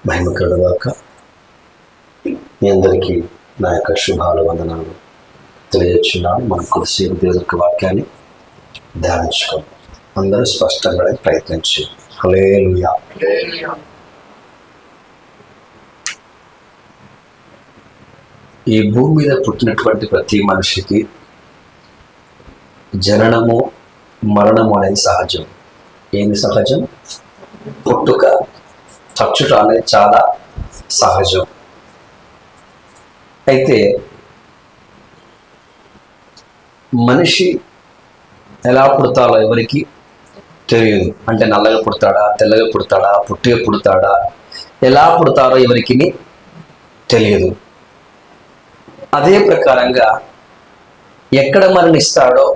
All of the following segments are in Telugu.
మహిమ కలుగాక. మీ అందరికీ నా యొక్క శుభాలు వందనాలు తెలియచున్నాను. మనం కొద్దిసేపు దేవుని యొక్క వాక్యాన్ని ధ్యానించుకోండి. అందరూ స్పష్టంగా ప్రయత్నించి హల్లెలూయా. ఈ భూమి మీద పుట్టినటువంటి ప్రతి మనిషికి జననము మరణము అనేది సహజం. ఏంది సహజం? పుట్టుక చచ్చుట అనేది చాలా సహజం. అయితే మనిషి ఎలా పుడతాడో ఎవరికి తెలియదు. అంటే నల్లగా పుడతాడా, తెల్లగా పుడతాడా, పుట్టిగా పుడతాడా, ఎలా పుడతారో ఎవరికి తెలియదు. అదే ప్రకారంగా ఎక్కడ మరణిస్తాడో,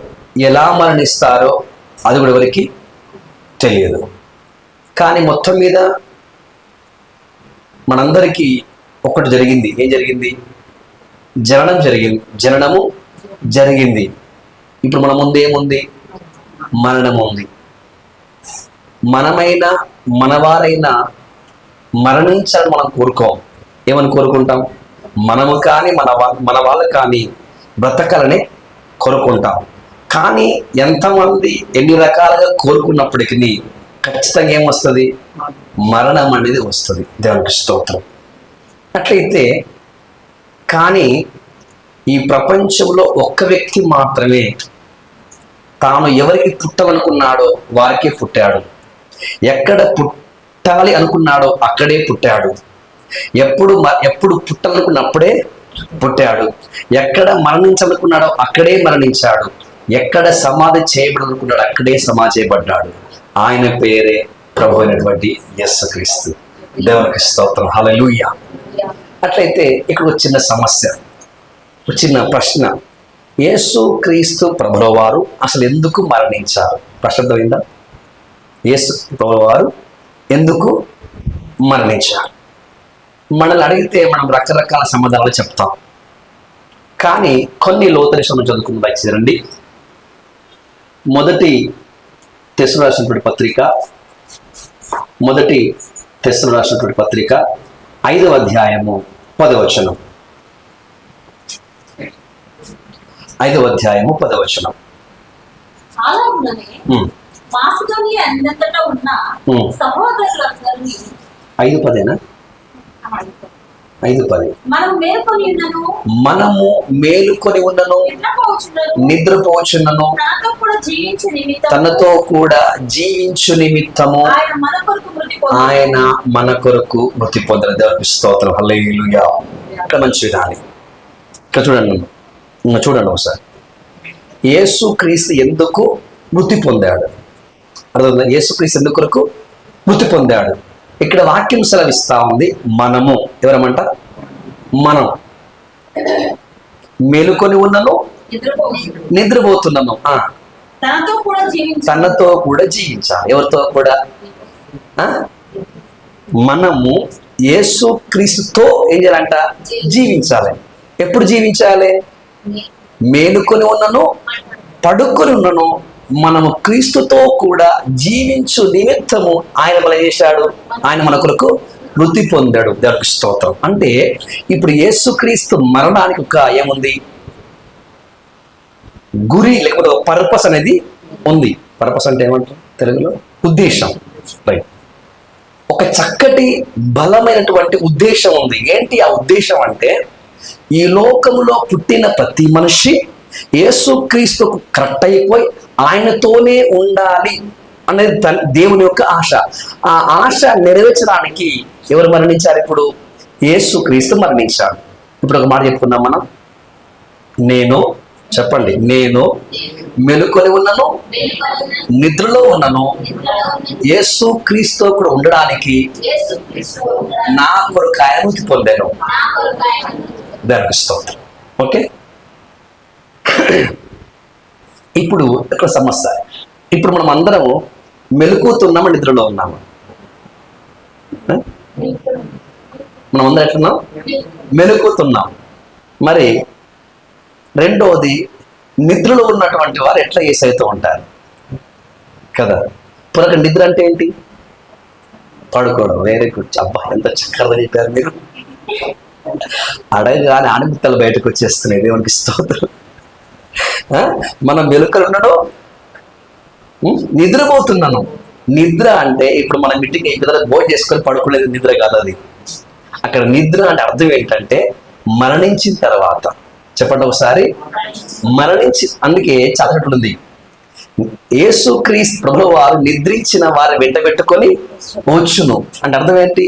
ఎలా మరణిస్తారో అది కూడా ఎవరికి తెలియదు. కానీ మొత్తం మీద మనందరికీ ఒకటి జరిగింది. ఏం జరిగింది? జననము జరిగింది. ఇప్పుడు మన ముందు ఏముంది? మరణం ఉంది. మనమైనా మనవారైనా మరణించాలని మనం కోరుకోం. ఏమని కోరుకుంటాం? మనము కానీ మన వాళ్ళు కానీ బ్రతకాలని కోరుకుంటాం. కానీ ఎంతమంది ఎన్ని రకాలుగా కోరుకున్నప్పటికీ ఖచ్చితంగా ఏమొస్తుంది? మరణం అనేది వస్తుంది. దేవునికి స్తోత్రం. అట్లయితే కానీ ఈ ప్రపంచంలో ఒక్క వ్యక్తి మాత్రమే తాను ఎవరికి పుట్టాలనుకున్నాడో వారికే పుట్టాడు. ఎక్కడ పుట్టాలి అనుకున్నాడో అక్కడే పుట్టాడు. ఎప్పుడు పుట్టాలనుకున్నప్పుడే పుట్టాడు. ఎక్కడ మరణించాలనుకున్నాడో అక్కడే మరణించాడు. ఎక్కడ సమాధి చేయబడాలనుకున్నాడో అక్కడే సమాధి చేయబడ్డాడు. ఆయన పేరే ప్రభు అయినటువంటి యేసుక్రీస్తు. దేవునికి స్తోత్రం. హల్లెలూయా. అట్లయితే ఇక్కడ ఒక చిన్న సమస్య, ఒక చిన్న ప్రశ్న. యేసుక్రీస్తు ప్రభుల వారు అసలు ఎందుకు మరణించారు? ప్రశ్న అర్థమైందా? యేసు ప్రభుల వారు ఎందుకు మరణించారు? మనల్ని అడిగితే మనం రకరకాల సమాధానాలు చెప్తాం. కానీ కొన్ని లోతైన విషయాలు చదువుకుని దయచేయండి. మొదటి తెస్సలోనికీయులకు రాసినటువంటి పత్రిక 5వ అధ్యాయము 10వ వచనం. 5వ అధ్యాయము 10వ వచనం. ఐదు పదేనా? 5:10. మనము మేలుకొని ఉన్నను, నిద్రపోచున్నను, తనతో కూడా జీవించు నిమిత్తము ఆయన మన కొరకు మృతి పొందిన. దేవునికి స్తోత్రం. హల్లెలూయా. ఇక్కడ మంచి విధానం. ఇక్కడ చూడండి ఒకసారి. యేసుక్రీస్తు ఎందుకు మృతి పొందాడు? అర్థం? యేసుక్రీస్తు ఎందుకు కొరకు మృతి పొందాడు? ఇక్కడ వాక్యం సెలవిస్తా ఉంది. మనము ఎవరమంట? మనం మేలుకొని ఉన్నను, నిద్రపోతున్నాను. తనతో కూడా జీవించాలి. ఎవరితో కూడా? మనము యేసుక్రీస్తుతో ఏం చేయాలంట? జీవించాలి. ఎప్పుడు జీవించాలి? మేలుకొని ఉన్నను, పడుకొని ఉన్నను, మనము క్రీస్తుతో కూడా జీవించు నిమిత్తము ఆయన మన చేశాడు. ఆయన మన కొరకు మృతి పొందాడు. దేవునికి స్తోత్రం. అంటే ఇప్పుడు యేసుక్రీస్తు మరణానికి ఒక ఏముంది? గురి, లేకపోతే ఒక పర్పస్ అనేది ఉంది. పర్పస్ అంటే ఏమంటారు తెలుగులో? ఉద్దేశం. రైట్. ఒక చక్కటి బలమైనటువంటి ఉద్దేశం ఉంది. ఏంటి ఆ ఉద్దేశం అంటే, ఈ లోకంలో పుట్టిన ప్రతి మనిషి యేసుక్రీస్తుకు కరెక్ట్ అయిపోయి ఆయనతోనే ఉండాలి అనేది దేవుని యొక్క ఆశ. ఆ ఆశ నెరవేర్చడానికి ఎవరు మరణించారు? ఇప్పుడు యేసుక్రీస్తు మరణించాడు. ఇప్పుడు ఒక మాట చెప్పుకున్నాం మనం. చెప్పండి. నేను మెలుకొని ఉన్నను, నిద్రలో ఉన్నను, యేసుక్రీస్తు కూడా ఉండడానికి నా కొరకు ఆయన మృతి పొందాను. దానికి స్తోత్రం. ఓకే. ఇప్పుడు ఇక్కడ సమస్య. ఇప్పుడు మనం అందరం మెలుకుతున్నాము, నిద్రలో ఉన్నాము. మనం అందరం ఎట్లున్నాం? మెలుకుతున్నాం. మరి రెండోది, నిద్రలో ఉన్నటువంటి వారు ఎట్లా యేసయ్యతో ఉంటారు కదా? ఇప్పుడు నిద్ర అంటే ఏంటి? పడుకోవడం. Very good. అబ్బా, ఎంత చక్కగా చెప్పారు మీరు. అడగగానే ఆణిముత్తలు బయటకు వచ్చేస్తున్నాయి. దేవునికి స్తోత్రం. మనం మెలకువలో ఉండడం, నిద్రపోతున్నాను. నిద్ర అంటే ఇప్పుడు మనం ఇంటికి ఈ విధంగా భోజనం చేసుకొని పడుకునేది నిద్ర కాదు. అది అక్కడ నిద్ర అంటే అర్థం ఏంటంటే మరణించిన తర్వాత. చెప్పండి ఒకసారి, మరణించి. అందుకే చదవట్లుంది, యేసుక్రీస్తు ప్రభువు వారు నిద్రించిన వారిని వెంట పెట్టుకొని వచ్చును అంటే అర్థం ఏంటి?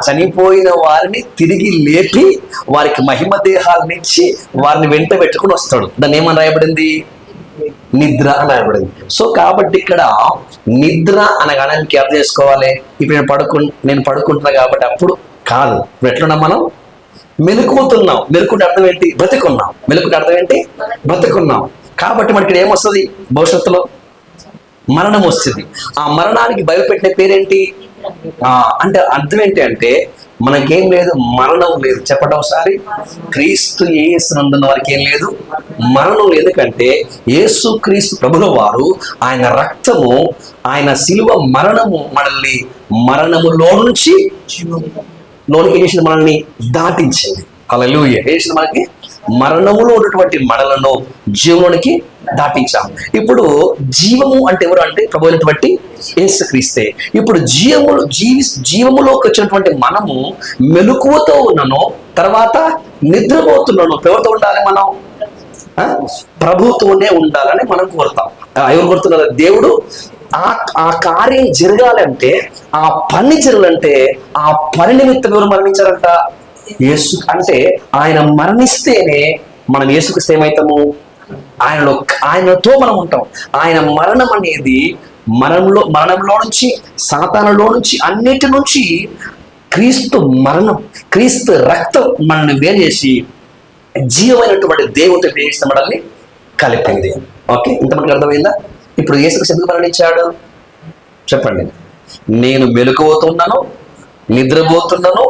చనిపోయిన వారిని తిరిగి లేపి వారికి మహిమ దేహాలను ఇచ్చి వారిని వెంట పెట్టుకుని వస్తాడు. దాన్ని ఏమని రాయబడింది? నిద్ర అని రాయబడింది. సో కాబట్టి ఇక్కడ నిద్ర అనగానికి అర్థం చేసుకోవాలి. ఇప్పుడు నేను పడుకుంటున్నా కాబట్టి అప్పుడు కాదు. ఇప్పుడు ఎట్లున్నాం మనం? మెలుకుతున్నాం. మెలుకుంటే అర్థం ఏంటి? బ్రతికున్నాం. మెలుకుంటే అర్థం ఏంటి? బ్రతికున్నాం. కాబట్టి మనకి ఇక్కడ ఏమొస్తుంది? భవిష్యత్తులో మరణం వస్తుంది. ఆ మరణానికి భయపెట్టిన పేరేంటి? అంటే అర్థం ఏంటి అంటే మనకేం లేదు, మరణం లేదు. చెప్పండి ఒకసారి, క్రీస్తు యేసునందున్న వారికి ఏం లేదు, మరణం. ఎందుకంటే యేసు క్రీస్తు ప్రభుల వారు ఆయన రక్తము, ఆయన శిలువ మరణము మనల్ని మరణములో నుంచి లోనికి ఏం చేసింది? మనల్ని దాటించింది. హల్లెలూయా. చేసింది మనకి మరణములో ఉన్నటువంటి మనలను జీవంలోనికి దాటించాం. ఇప్పుడు జీవము అంటే ఎవరు అంటే ప్రభు అయినటువంటి యేసుక్రీస్తే. ఇప్పుడు జీవములోకి వచ్చినటువంటి మనము మెలకువతో ఉన్నాను, తర్వాత నిద్రపోతున్నాను. ఎవరితో ఉండాలి మనం? ప్రభుతోనే ఉండాలని మనం కోరుతాం. ఎవరు కోరుతున్నారు? దేవుడు. ఆ కార్యం జరగాలంటే, ఆ పని జరగాలంటే ఆ పని నిమిత్తం ఎవరు మరణించారంట? యేసు. అంటే ఆయన మరణిస్తేనే మనం యేసుక్రీస్తు ఏమవుతాము? ఆయనతో మనం ఉంటాం. ఆయన మరణం అనేది మరణంలో నుంచి, సాతానులో నుంచి, అన్నిటి నుంచి క్రీస్తు మరణం, క్రీస్తు రక్తం మనల్ని వేరు చేసి జీవమైనటువంటి దేవుడితో చేసిన మనల్ని కలిపింది. ఓకే, ఇంతమందికి అర్థమైందా? ఇప్పుడు యేసుక్రీస్తు ఎందుకు మరణించాడు చెప్పండి? నేను మెలకువతున్నాను, నిద్రపోతున్నాను,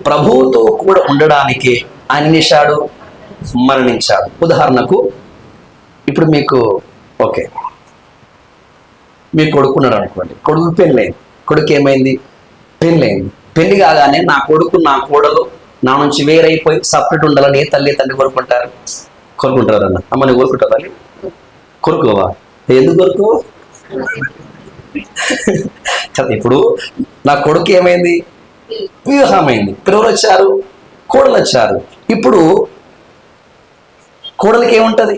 ప్రభువుతో కూడా ఉండడానికి ఆయన చేశాడు, మరణించాడు. ఉదాహరణకు ఇప్పుడు మీకు మీకు కొడుకున్నాడు అనుకోండి. కొడుకు పెళ్ళైంది. కొడుకు ఏమైంది? పెళ్ళైంది. పెళ్లి కాగానే నా కొడుకు, నా కోడలు నా నుంచి వేరైపోయి సపరేట్ ఉండాలని ఏ తల్లి కోరుకుంటారు? కోరుకుంటారు అన్న. అమ్మ నువ్వు కోరుకుంటావు తల్లి? కొరుకోవా? ఎందుకు కొరుకు? ఇప్పుడు నా కొడుకు ఏమైంది? వివాహమైంది. పిల్లలు వచ్చారు, కోడలు వచ్చారు. ఇప్పుడు కోడలికి ఏముంటది?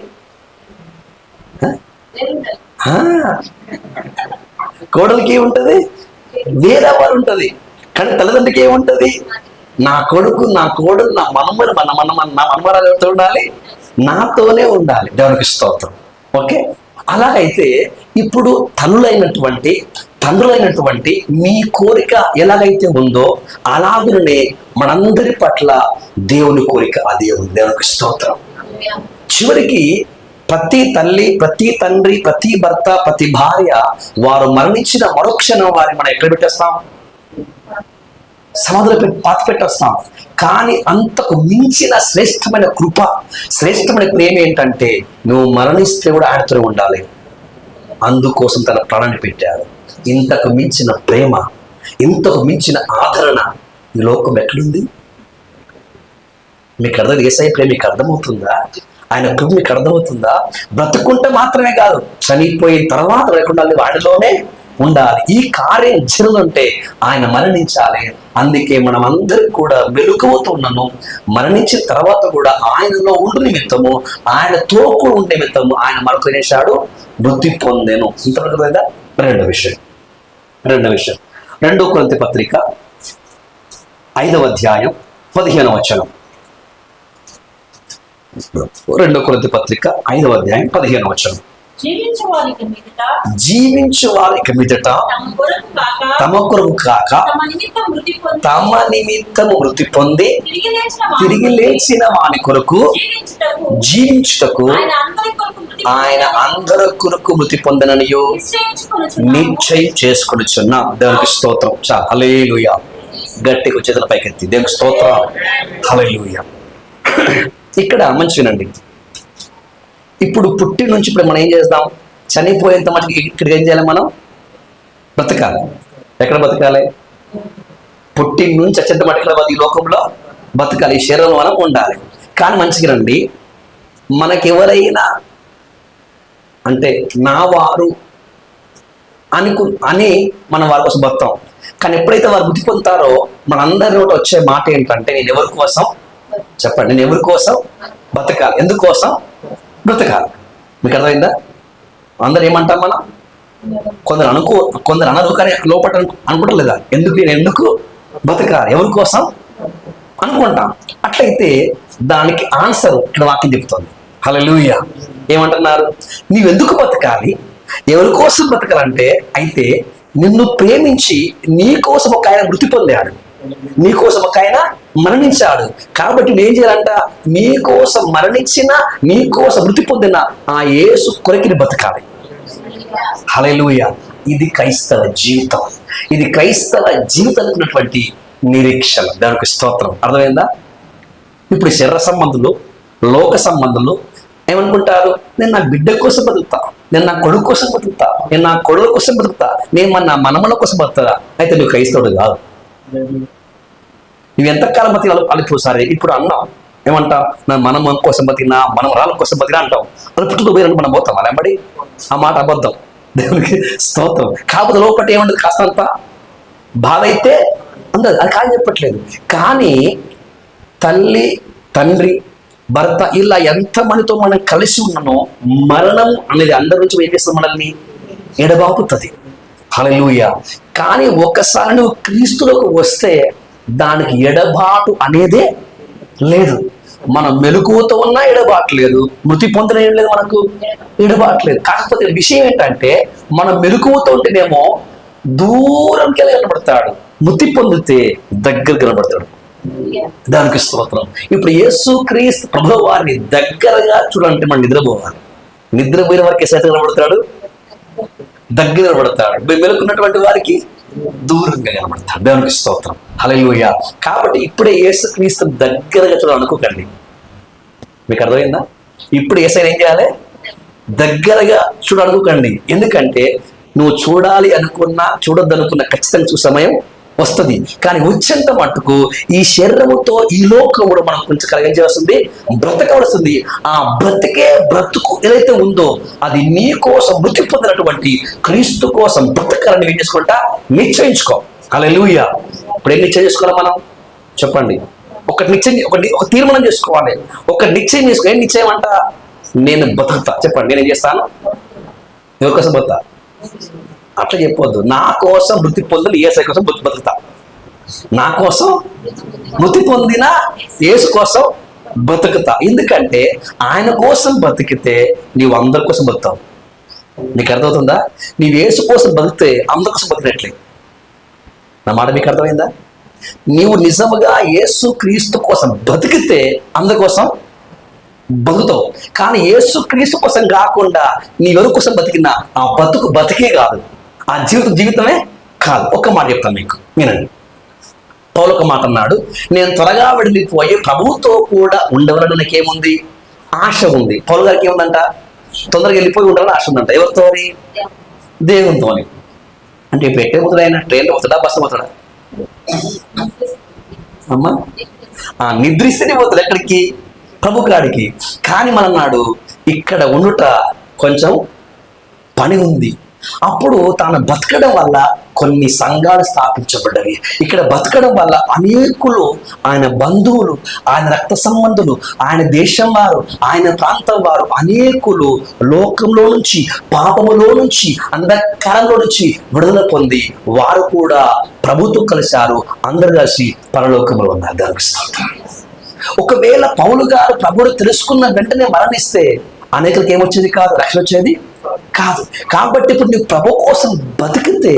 కోడలికి ఏముంటది? వేరే వారు ఉంటది. కానీ తల్లిదండ్రులకి ఏముంటది? నా కొడుకు, నా కోడలు, నా మనమరు, నా మనమరాలు ఎవరితో ఉండాలి? నాతోనే ఉండాలి. దేవునికి స్తోత్రం. ఓకే, అలాగైతే ఇప్పుడు తండ్రులైనటువంటి మీ కోరిక ఎలాగైతే ఉందో అలాగనే మనందరి పట్ల దేవుని కోరిక అదే ఉంది. దేవునికి స్తోత్రం. చివరికి ప్రతి తల్లి, ప్రతి తండ్రి, ప్రతి భర్త, ప్రతి భార్య వారు మరణించిన మరుక్షణం వారిని మనం ఎక్కడ పెట్టేస్తాం? సమాధిలో పాతి పెట్టేస్తాం. కానీ అంతకు మించిన శ్రేష్టమైన కృప, శ్రేష్టమైన ప్రేమ ఏంటంటే నువ్వు మరణిస్తే కూడా ఆయనతో ఉండాలి. అందుకోసం తన ప్రాణాన్ని పెట్టాడు. ఇంతకు మించిన ప్రేమ, ఇంతకు మించిన ఆదరణ ఈ లోకం ఎక్కడుంది? మీకు అర్థం? యేసయ్య ప్రేమ మీకు అర్థమవుతుందా? ఆయన కృప మీకు అర్థమవుతుందా? బ్రతుకుంటే మాత్రమే కాదు, చనిపోయిన తర్వాత లేకుండా వాడిలోనే ఉండాలి. ఈ కార్యం జరుగుతుంటే ఆయన మరణించాలి. అందుకే మనం అందరం కూడా మెలకువతో ఉన్నాను. మరణించిన తర్వాత కూడా ఆయనలో ఉండు నిమిత్తము, ఆయనతో కూడా ఉండే నిమిత్తము ఆయన మరొక చేశాడు, మృతి పొందాను. ఇంతవరకు కదా. రెండో విషయం 2 కొరింథీ పత్రిక 5వ అధ్యాయం 15వ వచనం. 2 కొరింథీ పత్రిక 5వ అధ్యాయం 15వ వచనం. జీవించు వారికి మీదట తమ కొరకు కాక తమ నిమిత్తము మృతి పొంది తిరిగి లేచిన వాని కొరకు జీవించుటకు ఆయన అందరి కొరకు మృతి పొందననియు నిశ్చయం చేసుకొనుచున్నా. దేవునికి స్తోత్రం. హల్లెలూయా. గట్టిగా చేతుల పైకెత్తి దేవునికి స్తోత్రం. హల్లెలూయా. ఇక్కడ మంచి వినండి. ఇప్పుడు పుట్టి నుంచి ఇప్పుడు మనం ఏం చేస్తాం? చనిపోయేంత మటుకు ఇక్కడికి ఏం చేయాలి? మనం బ్రతకాలి. ఎక్కడ బ్రతకాలి? పుట్టి నుంచి అత్యంత మటుకు ఈ లోకంలో బతకాలి. ఈ శరీరం మనం ఉండాలి. కానీ మంచిగా రండి, మనకెవరైనా అంటే నా వారు అని మనం వారి కోసం బతాం. కానీ ఎప్పుడైతే వారు బుద్ధి పొందుతారో మనందరి నోట వచ్చే మాట ఏంటంటే, నేను ఎవరి కోసం చెప్పండి, నేను ఎవరి కోసం బతకాలి, ఎందుకోసం బ్రతకాలి. మీకు అర్థమైందా? అందరు ఏమంటాం మనం? కొందరు అనరు, కానీ లోపల అనుకుంటలేదా? నేను ఎందుకు బతకాలి, ఎవరి కోసం అనుకుంటాం. అట్లయితే దానికి ఆన్సర్ ఇక్కడ వాక్యం చెప్తుంది. హల్లెలూయా. ఏమంటున్నారు? నీవెందుకు బతకాలి, ఎవరి కోసం బతకాలంటే, అయితే నిన్ను ప్రేమించి నీ కోసం ఒక ఆయన మృతి పొందాడు, నీ కోసం ఒక ఆయన మరణించాడు. కాబట్టి నేను చేయాలంట, నీ కోసం మరణించిన, నీ కోసం మృతి పొందిన ఆ యేసు కొరకిని బతకాలి. హల్లెలూయా. ఇది క్రైస్తవ జీవితం. ఇది క్రైస్తవ జీవితానికి ఉన్నటువంటి నిరీక్షణ. దానికి స్తోత్రం. అర్థమైందా? ఇప్పుడు శరీర సంబంధులు, లోక సంబంధులు ఏమనుకుంటారు? నేను నా బిడ్డ కోసం బతుకుతా, నేను నా కొడుకు కోసం బతుకుతా, నేను నా కొడుకు కోసం బతుకుతా, నేను నా మనమల కోసం బతుకుతా. అయితే నువ్వు క్రైస్తవుడు కాదు. నువ్వు ఎంతకాలం బతికి సరే ఇప్పుడు అన్నావు, ఏమంటావు? నా మనమ కోసం బతికినా, మనమరాల కోసం బతికినా అంటావు. అది పుట్టుకు పోయినట్టు మనం పోతాం. అలా ఎంబడి ఆ మాట అబద్ధం. దేవునికి స్తోత్రం. కాకపోతే లోపల ఏమంటుంది? కాస్తంత బాధ అయితే అందదు, అది కాదు చెప్పట్లేదు. కానీ తల్లి, తండ్రి, భర్త ఇలా ఎంతమందితో మనం కలిసి ఉన్నానో మరణం అనేది అందరి నుంచి ఏం చేస్తుంది? మనల్ని ఎడబాపుతుంది. హల్లెలూయా. కానీ ఒకసారి నువ్వు క్రీస్తులోకి వస్తే దానికి ఎడబాటు అనేదే లేదు. మనం మెలకువతో ఉన్నా ఎడబాటు లేదు, మృతి పొందిన ఏం లేదు, మనకు ఎడబాటు లేదు. కాకపోతే విషయం ఏంటంటే, మనం మెలకువతో ఉంటేనేమో దూరంకి వెళ్ళి కనబడతాడు, మృతి పొందితే దగ్గర కనబడతాడు. దానికి స్తోత్రం. ఇప్పుడు యేసు క్రీస్తు ప్రభువు వారిని దగ్గరగా చూడాలంటే మనం నిద్రపోవాలి. నిద్రపోయిన వారికి సైతం కనబడతాడు, దగ్గర కనబడతాడు. మెలుకున్నటువంటి వారికి దూరంగా కనబడతాడు. దేవునికి స్తోత్రం. హల్లెలూయా. కాబట్టి ఇప్పుడే యేసు క్రీస్తు దగ్గరగా చూడాలనుకోకండి. మీకు అర్థమైందా? ఇప్పుడు యేసయ్యను ఏం చేయాలి? దగ్గరగా చూడాలనుకోకండి. ఎందుకంటే నువ్వు చూడాలి అనుకున్నా, చూడొద్దనుకున్నా ఖచ్చితంగా చూసే సమయం వస్తుంది. కానీ వచ్చేంత మట్టుకు ఈ శరీరముతో ఈ లోకంలో మనం కొంచెం కలిగించవలసింది, బ్రతకవలసింది. ఆ బ్రతుకు ఏదైతే ఉందో అది నీ కోసం మృతి పొందినటువంటి క్రీస్తు కోసం బ్రతకాలని ఏం చేసుకుంటా నిశ్చయించుకో. హల్లెలూయా. ఇప్పుడు ఏం నిశ్చయం చేసుకోవాలి మనం? చెప్పండి. ఒక తీర్మానం చేసుకోవాలి, ఒక నిశ్చయం చేసుకో. ఏం నిశ్చయం అంట? నేను బతుకుతా. చెప్పండి, నేనేం చేస్తాను? ఎవరి కోసం బతుకుతా? అట్లా చెప్పొద్దు. నా కోసం మృతి పొందిన యేసు కోసం బతుకుతా, నా కోసం మృతి పొందిన యేసు కోసం బతుకుతా. ఎందుకంటే ఆయన కోసం బతికితే నీవు అందరి కోసం బతుకుతావు. నీకు అర్థమవుతుందా? నీవు యేసు కోసం బతికితే అందరి కోసం బతికినట్లే. నా మాట మీకు అర్థమైందా? నీవు నిజముగా యేసు క్రీస్తు కోసం బతికితే అందరి కోసం బతుకుతావు. కానీ యేసు క్రీస్తు కోసం కాకుండా నీవెవరి కోసం బతికినా ఆ బతికే కాదు, ఆ జీవితమే కాదు. ఒక్క మాట చెప్తాను మీకు, వినండి. పౌలు ఒక మాట అన్నాడు, నేను త్వరగా వెళ్ళిపోయి ప్రభువుతో కూడా ఉండవలని నాకేముంది? ఆశ ఉంది. పౌలు గారికి ఏముందంట? తొందరగా వెళ్ళిపోయి ఉండాలని ఆశ ఉందంట. ఎవరితో? దేవునితో. అంటే ఇప్పుడు ఎక్కడ పోతాడు ఆయన? ట్రైన్లో పోతాడా, బస్సు పోతాడా? అమ్మా, నిద్రిస్తేనే పోతాడు. ఎక్కడికి? ప్రభు కాడికి. కానీ మనన్నాడు ఇక్కడ ఉండుట కొంచెం పని ఉంది. అప్పుడు తాను బతకడం వల్ల కొన్ని సంఘాలు స్థాపించబడ్డవి. ఇక్కడ బతకడం వల్ల అనేకులు, ఆయన బంధువులు, ఆయన రక్త సంబంధులు, ఆయన దేశం వారు, ఆయన ప్రాంతం వారు అనేకులు లోకంలో నుంచి, పాపములో నుంచి, అంధకారంలో నుంచి విడుదల పొంది వారు కూడా ప్రభుతో కలిశారు. అందరూ కలిసి పరలోకంలో ఉన్నారు. దానికి స్తోత్రం. ఒకవేళ పౌలు గారు ప్రభువును తెలుసుకున్న వెంటనే మరణిస్తే అనేకులకు ఏమొచ్చేది కాదు, రక్షణ వచ్చేది కాదు. కాబట్టి ఇప్పుడు నువ్వు ప్రభు కోసం బతికితే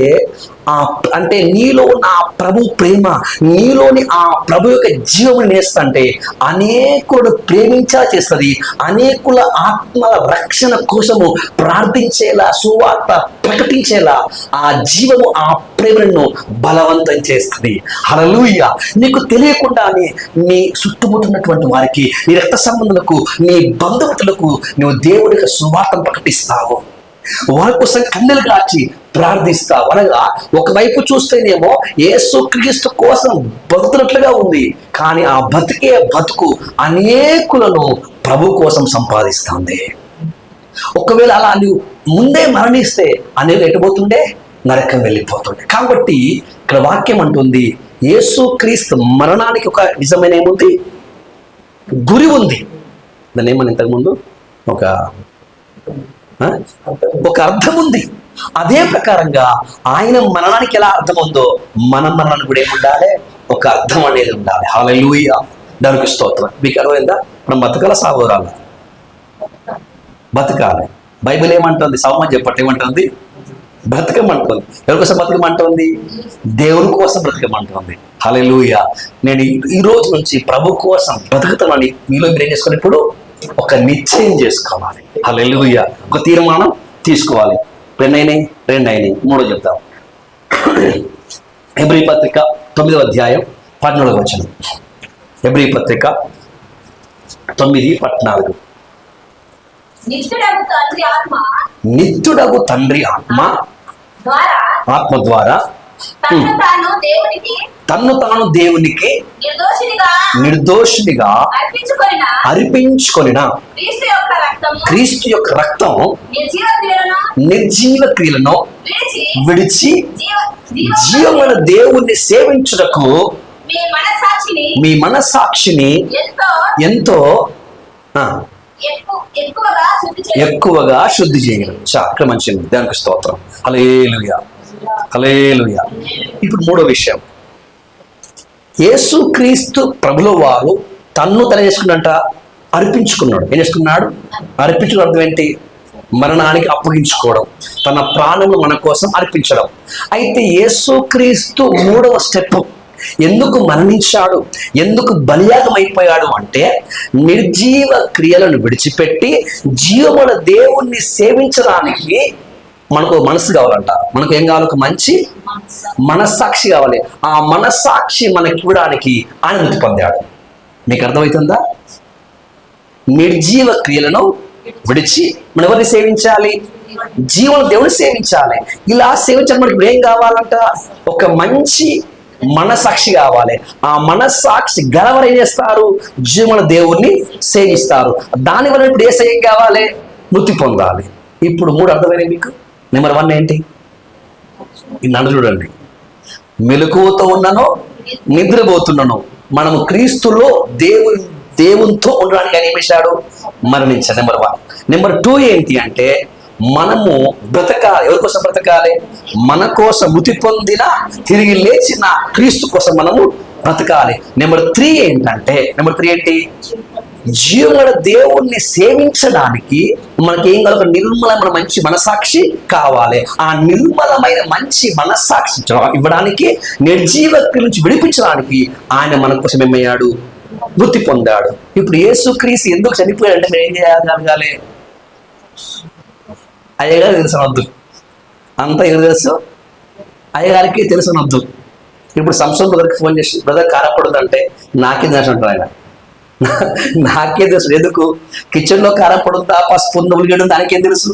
అంటే నీలో నా ప్రభు ప్రేమ, నీలోని ఆ ప్రభు యొక్క జీవము నేస్తంటే అనేకులను ప్రేమించేలా చేస్తుంది. అనేకుల ఆత్మల రక్షణ కోసము ప్రార్థించేలా, సువార్త ప్రకటించేలా ఆ జీవము, ఆ ప్రేమను బలవంతం చేస్తుంది. హల్లెలూయా. నీకు తెలియకుండానే నీ చుట్టుముట్టున్నటువంటి వారికి, నీ రక్త సంబంధులకు, నీ బంధువులకు నువ్వు దేవుడికి సువార్తను ప్రకటిస్తావు. వారి కోసం కన్నెలు కాచి ప్రార్థిస్తావు అనగా ఒకవైపు చూస్తేనేమో యేసుక్రీస్తు కోసం బతుకుతున్నట్లుగా ఉంది, కానీ ఆ బతికే బతుకు అనేకులను ప్రభు కోసం సంపాదిస్తుంది. ఒకవేళ అలా నువ్వు ముందే మరణిస్తే అనేవి ఎటుపోతుండే, నరకం వెళ్ళిపోతుండే. కాబట్టి ఇక్కడ వాక్యం అంటుంది యేసుక్రీస్తు మరణానికి ఒక నిజమైన ఏముంది, గురి ఉంది. దాన్ని ఏమని ఇంతకుముందు ఒక అర్థం ఉంది. అదే ప్రకారంగా ఆయన మరణానికి ఎలా అర్థం ఉందో మన మరణానికి కూడా ఏముండాలి, ఒక అర్థం అనేది ఉండాలి. హల్లెలూయా, దానికి స్తోత్రం. మీకు అర్థమైందా? మనం బతకాల సాగోరాల బతకాలి. బైబిల్ ఏమంటుంది? సామాన్య చెప్పండి, ఏమంటుంది? బ్రతకమంటుంది. ఎవరి కోసం బ్రతకమంటుంది? దేవుని కోసం బ్రతకమంటుంది. హల్లెలూయా. నేను ఈ రోజు నుంచి ప్రభు కోసం బ్రతుకుతానని మీలో మీరు ఏం చేసుకోవాలి? ఇప్పుడు ఒక నిశ్చయం చేసుకోవాలి. హల్లెలూయా. ఒక తీర్మానం తీసుకోవాలి. 2 అయినాయి, 2 అయినాయి, 3 చెప్తాం. హెబ్రీ పత్రిక 9వ అధ్యాయం 14వ వచనం. హెబ్రీ పత్రిక 9:14. నిత్యుడగు తండ్రి ఆత్మ ద్వారా తన్ను తాను దేవునికి నిర్దోషినిగా అర్పించుకొనిన క్రీస్తు యొక్క రక్తం నిర్జీవ క్రియలను విడిచి జీవమైన దేవుణ్ణి సేవించుటకు మీ మనస్సాక్షిని ఎంతో ఎక్కువగా శుద్ధి చేయగలరు. చాలా మంచిది. దానికి స్తోత్రం. హల్లెలూయా, హల్లెలూయా. ఇప్పుడు 3వ విషయం, యేసుక్రీస్తు ప్రభుల వారు తన్ను తన చేసుకున్నట్ట అర్పించుకున్నాడు. ఏం చేసుకున్నాడు? అర్పించుకున్న అర్థం ఏంటి? మరణానికి అప్పగించుకోవడం, తన ప్రాణమును మన కోసం అర్పించడం. అయితే యేసుక్రీస్తు 3వ స్టెప్, ఎందుకు మరణించాడు, ఎందుకు బలియాగం అయిపోయాడు అంటే నిర్జీవ క్రియలను విడిచిపెట్టి జీవమున దేవుణ్ణి సేవించడానికి మనకు మనసు కావాలంట. మనకు ఏం కావాలి? ఒక మంచి మనస్సాక్షి కావాలి. ఆ మనస్సాక్షి మనకి ఇవ్వడానికి ఆయన మృతి పొందాడు. మీకు అర్థమవుతుందా? నిర్జీవ క్రియలను విడిచి మనం ఎవరిని సేవించాలి? జీవన దేవుని సేవించాలి. ఇలా సేవించాలి. మనకి ఇప్పుడు ఏం కావాలంట? ఒక మంచి మనస్సాక్షి కావాలి. ఆ మనస్సాక్షి గలవరు ఏం చేస్తారు? జీవన దేవుణ్ణి సేవిస్తారు. దానివల్ల ఇప్పుడు ఏ సేవం కావాలి? మృతి పొందాలి. ఇప్పుడు 3 అర్థమైనవి మీకు. నెంబర్ 1 ఏంటి? నన్ను చూడండి. మెలకువతో ఉన్నాను, నిద్రపోతున్నాను. మనము క్రీస్తులో దేవునితో ఉండడానికి ఆయన ఏం చేశాడు? మరణించాడు. నెంబర్ 1. నెంబర్ 2 ఏంటి అంటే మనము బ్రతకాలి. ఎవరి కోసం బ్రతకాలి? మన కోసం మృతి పొందిన తిరిగి లేచిన క్రీస్తు కోసం మనము బ్రతకాలి. నెంబర్ 3 ఏంటంటే, నెంబర్ 3 ఏంటి? జీవన దేవుణ్ణి సేవించడానికి మనకి ఏం కావాలి? ఒక నిర్మలమైన మంచి మనసాక్షి కావాలి. ఆ నిర్మలమైన మంచి మనస్సాక్షి ఇవ్వడానికి, నిర్జీవ నుంచి విడిపించడానికి ఆయన మన కోసం ఏమయ్యాడు? మృతి పొందాడు. ఇప్పుడు యేసుక్రీస్తు ఎందుకు చనిపోయాడంటే మేము ఏం చేయగలగాలి? అయ్యగారు తెలుసనొద్దు, అంతా ఎవరు తెలుసు? అయ్యగారికి తెలుసనొద్దు. ఇప్పుడు సంసోన్ బ్రదర్కి ఫోన్ చేసి, బ్రదర్ కారపడదు అంటే నాకే తెలుసు అంటారు ఆయన. నాకే తెలుసు. ఎందుకు? కిచెన్లో కారం పడుతుందా, పసుపు ఉందా, ఉల్లిగడ్డ ఉందా, దానికేం తెలుసు?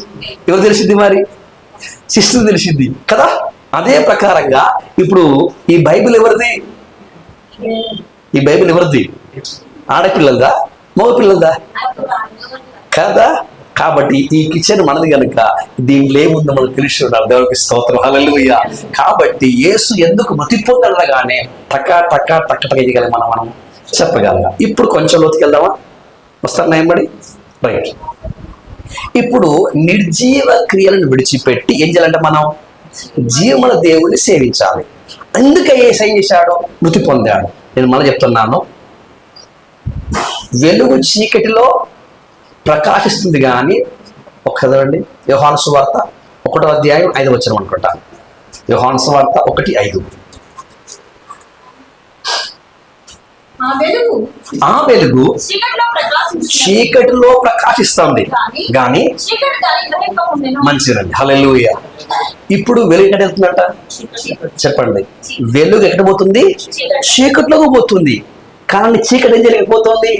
ఎవరు తెలిసింది? మరి సిస్టర్ తెలిసింది కదా. అదే ప్రకారంగా ఇప్పుడు ఈ బైబిల్ ఎవరిది? ఈ బైబిల్ ఎవరిది? ఆడపిల్లలదా, మగపిల్లలదా? కదా. కాబట్టి ఈ కిచెన్ మనది కనుక దీంట్లో ఏముందో మనకు తెలిసి ఉండాలి. దేవునికి స్తోత్రం. హల్లెలూయా. కాబట్టి యేసు ఎందుకు మృతి పొందనగానే టక్క చేయగలం మనం చెప్పగలగా. ఇప్పుడు కొంచెం లోతుకెళ్దామా? వస్తాను ఎంబడి. రైట్. ఇప్పుడు నిర్జీవ క్రియలను విడిచిపెట్టి ఏం చేయాలంటే మనం జీవమున దేవుని సేవించాలి. అందుకే ఏం చేశాడు? మృతి పొందాడు. నేను మళ్ళీ చెప్తున్నాను, వెలుగు చీకటిలో ప్రకాశిస్తుంది కానీ చదవండి. యోహాను సువార్త 1వ అధ్యాయం 5వ వచనం అనుకుంటా. యోహాను సువార్త 1:5. ఆ వెలుగు చీకటిలో ప్రకాశిస్తుంది కానీ మంచిదండి. హల్లెలూయా. ఇప్పుడు వెలుగు ఎక్కడ వెళ్తుందంట? చెప్పండి. వెలుగు ఎక్కడ పోతుంది? చీకట్లోకి పోతుంది. కానీ చీకటి ఏం చేయలేకపోతుంది?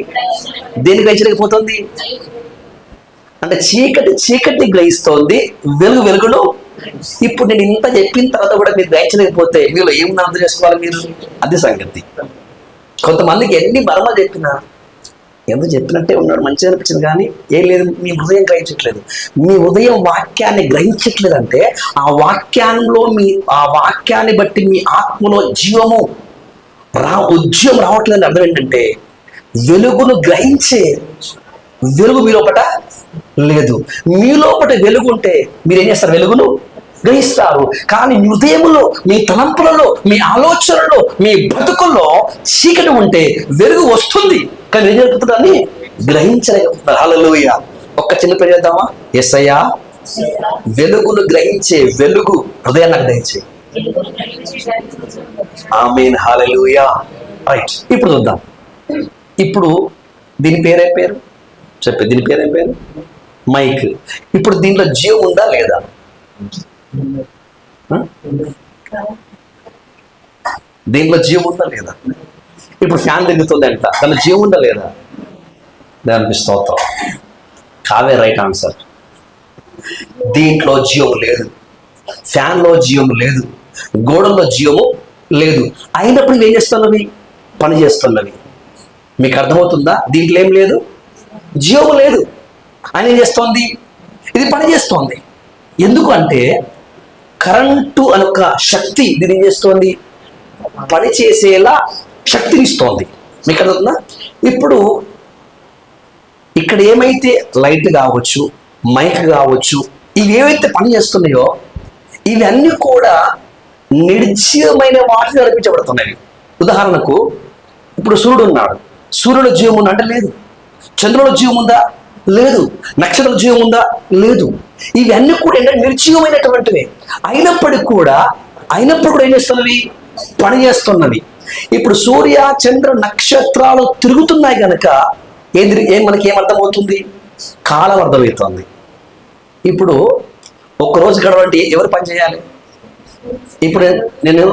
దేని గ్రహించలేకపోతుంది అంటే చీకటి చీకటిని గ్రహిస్తోంది, వెలుగును ఇప్పుడు నేను ఇంత చెప్పిన తర్వాత కూడా మీరు గ్రహించలేకపోతే మీలో ఏమన్నా అర్థం చేసుకోవాలి మీరు? అది సంగతి. కొంతమందికి ఎన్ని మర్మ చెప్పినా ఎందుకు చెప్పినట్టే ఉన్నాడు, మంచిగా అనిపించింది, కానీ ఏం లేదు, మీ హృదయం గ్రహించట్లేదు. మీ హృదయం వాక్యాన్ని గ్రహించట్లేదు అంటే ఆ వాక్యాన్ని బట్టి మీ ఆత్మలో ఉద్యమం రావట్లేదు. అర్థం ఏంటంటే వెలుగును గ్రహించే వెలుగు మీ లోపట లేదు. మీ లోపట వెలుగు ఉంటే మీరు ఏం చేస్తారు? వెలుగును గ్రహిస్తారు. కానీ మీ హృదయంలో, మీ తలంపులలో, మీ ఆలోచనలో, మీ బ్రతుకుల్లో చీకటి ఉంటే వెలుగు వస్తుంది, కానీ ఏం జరుగుతుందని గ్రహించలేకపోతున్నారు. హల్లెలూయా. ఒక్క చిన్న పని చేద్దామా? యేసయ్యా వెలుగును గ్రహించే వెలుగు హృదయాన్ని గ్రహించే. ఆమేన్, హల్లెలూయా. రైట్, ఇప్పుడు చూద్దాం. ఇప్పుడు దీని పేరేం పేరు చెప్పే? దీని పేరేం పేరు? మైక్. ఇప్పుడు దీంట్లో జీవం ఉందా లేదా? దీంట్లో జీవం ఉందా లేదా? ఇప్పుడు ఫ్యాన్ తిరుగుతుంది అంట, దాంట్లో జీవం ఉందా లేదా? దానికి స్తోత్రం. కావే రైట్ ఆన్సర్. దీంట్లో జీవం లేదు, ఫ్యాన్లో జీవం లేదు, గోడల్లో జీవము లేదు. అయినప్పుడు ఏం చేస్తున్నవి? పని చేస్తున్నవి. మీకు అర్థమవుతుందా? దీంట్లో ఏం లేదు, జీవం లేదు, అని ఏం చేస్తోంది? ఇది పని చేస్తోంది. ఎందుకు అంటే కరెంటు అనొక శక్తి దీన్ని ఏం చేస్తోంది? పని చేసేలా శక్తినిస్తోంది. మీకు అర్థమవుతుందా? ఇప్పుడు ఇక్కడ ఏమైతే లైట్ కావచ్చు, మైక్ కావచ్చు, ఇవి ఏవైతే పని చేస్తున్నాయో ఇవన్నీ కూడా నిర్జీవమైన వాటిని నడిపించబడుతున్నాయి. ఉదాహరణకు ఇప్పుడు సూర్యుడు ఉన్నాడు, సూర్యుడు జీవం ఉందా అంటే లేదు. చంద్రుడు జీవం ఉందా? లేదు. నక్షత్రం జీవం ఉందా? లేదు. ఇవన్నీ కూడా ఏంటంటే నిర్జీవమైనటువంటివి. అయినప్పటికీ కూడా ఏం చేస్తున్నవి? పని చేస్తున్నవి. ఇప్పుడు సూర్య చంద్ర నక్షత్రాలు తిరుగుతున్నాయి కనుక మనకి ఏమర్థమవుతుంది? కాలం అర్థమవుతుంది. ఇప్పుడు ఒక్కరోజు గడవంటే ఎవరు పని చేయాలి? ఇప్పుడు నేను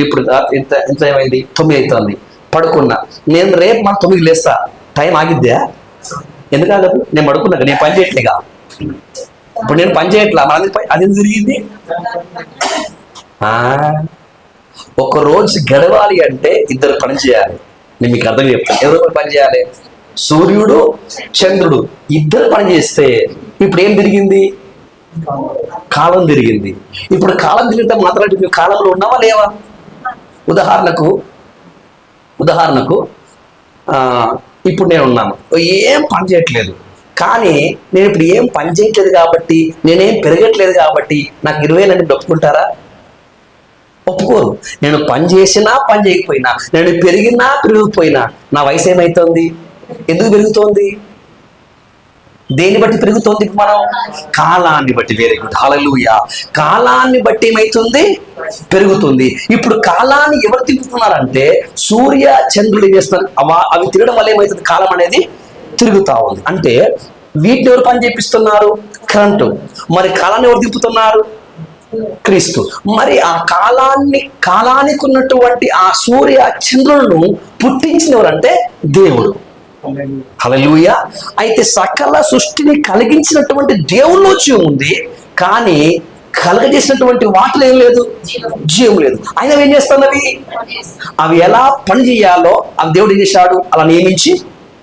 ఇప్పుడు ఎంత ఏమైంది? 9 అవుతుంది, పడుకున్నా. నేను రేపు మన 9 లేస్తా, టైం ఆగిద్దా? ఎందుకు ఆగదు? నేను పడుకున్నాక నేను పని చేయట్లేగా. ఇప్పుడు నేను పని చేయట్లా, మన అది జరిగింది. ఒక రోజు గడవాలి అంటే ఇద్దరు పని చేయాలి. నేను మీకు అర్థం చెప్తాను. ఎవరు పని చేయాలి? సూర్యుడు చంద్రుడు ఇద్దరు పని చేస్తే ఇప్పుడు ఏం తిరిగింది? కాలం తిరిగింది. ఇప్పుడు కాలం తిరిగితే మాత్రం మేము కాలంలో ఉన్నావా లేవా? ఉదాహరణకు ఇప్పుడు నేను ఉన్నాను, ఏం పని చేయట్లేదు. కానీ నేను ఇప్పుడు ఏం పని చేయట్లేదు కాబట్టి, నేనేం పెరగట్లేదు కాబట్టి నాకు 20 ఏళ్ళు ఒప్పుకుంటారా? ఒప్పుకోరు. నేను పని చేసినా పని చేయకపోయినా, నేను పెరిగినా పెరిగిపోయినా నా వయసు ఏమవుతుంది? ఎందుకు పెరుగుతోంది? దేన్ని బట్టి పెరుగుతోంది? మనం కాలాన్ని బట్టి. వెరీ గుడ్, హల్లెలూయా. కాలాన్ని బట్టి ఏమవుతుంది? పెరుగుతుంది. ఇప్పుడు కాలాన్ని ఎవరు తిప్పుతున్నారంటే సూర్య చంద్రుడు ఏం చేస్తున్నారు? అవి తిరగడం వల్ల ఏమవుతుంది? కాలం అనేది తిరుగుతా ఉంది. అంటే వీటిని ఎవరు పని చేపిస్తున్నారు? కరెంటు. మరి కాలాన్ని ఎవరు తిప్పుతున్నారు? క్రీస్తు. మరి ఆ కాలానికి ఉన్నటువంటి ఆ సూర్య చంద్రులను పుట్టించినవరంటే దేవుడు. హల్లెలూయా. అయితే సకల సృష్టిని కలిగించినటువంటి దేవుల్లో జీవం ఉంది, కానీ కలగజేసినటువంటి వాటిలో ఏం లేదు, జీవం లేదు. ఆయన ఏం చేస్తున్నవి? అవి ఎలా పని చేయాలో అవి దేవుడు ఏం చేశాడు? అలా నియమించి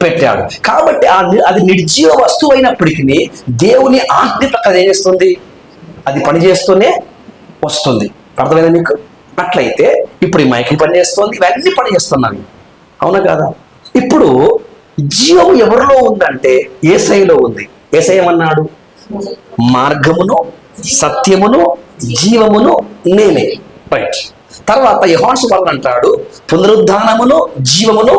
పెట్టాడు. కాబట్టి అది నిర్జీవ వస్తువు అయినప్పటికీ దేవుని ఆజ్ఞ ప్రకారం ఏం చేస్తుంది? అది పని చేస్తూనే వస్తుంది. అర్థమైందా మీకు? అట్లయితే ఇప్పుడు ఈ మైకి పని చేస్తుంది, ఇవన్నీ పని చేస్తున్నాయి, అవునా కాదా? ఇప్పుడు జీవం ఎవరిలో ఉందంటే యేసయ్యలో ఉంది. యేసయ్య ఏమన్నాడు? మార్గమును సత్యమును జీవమును నేనే. రైట్. తర్వాత యోహాను సువార్త అంటాడు పునరుద్ధానమును జీవమును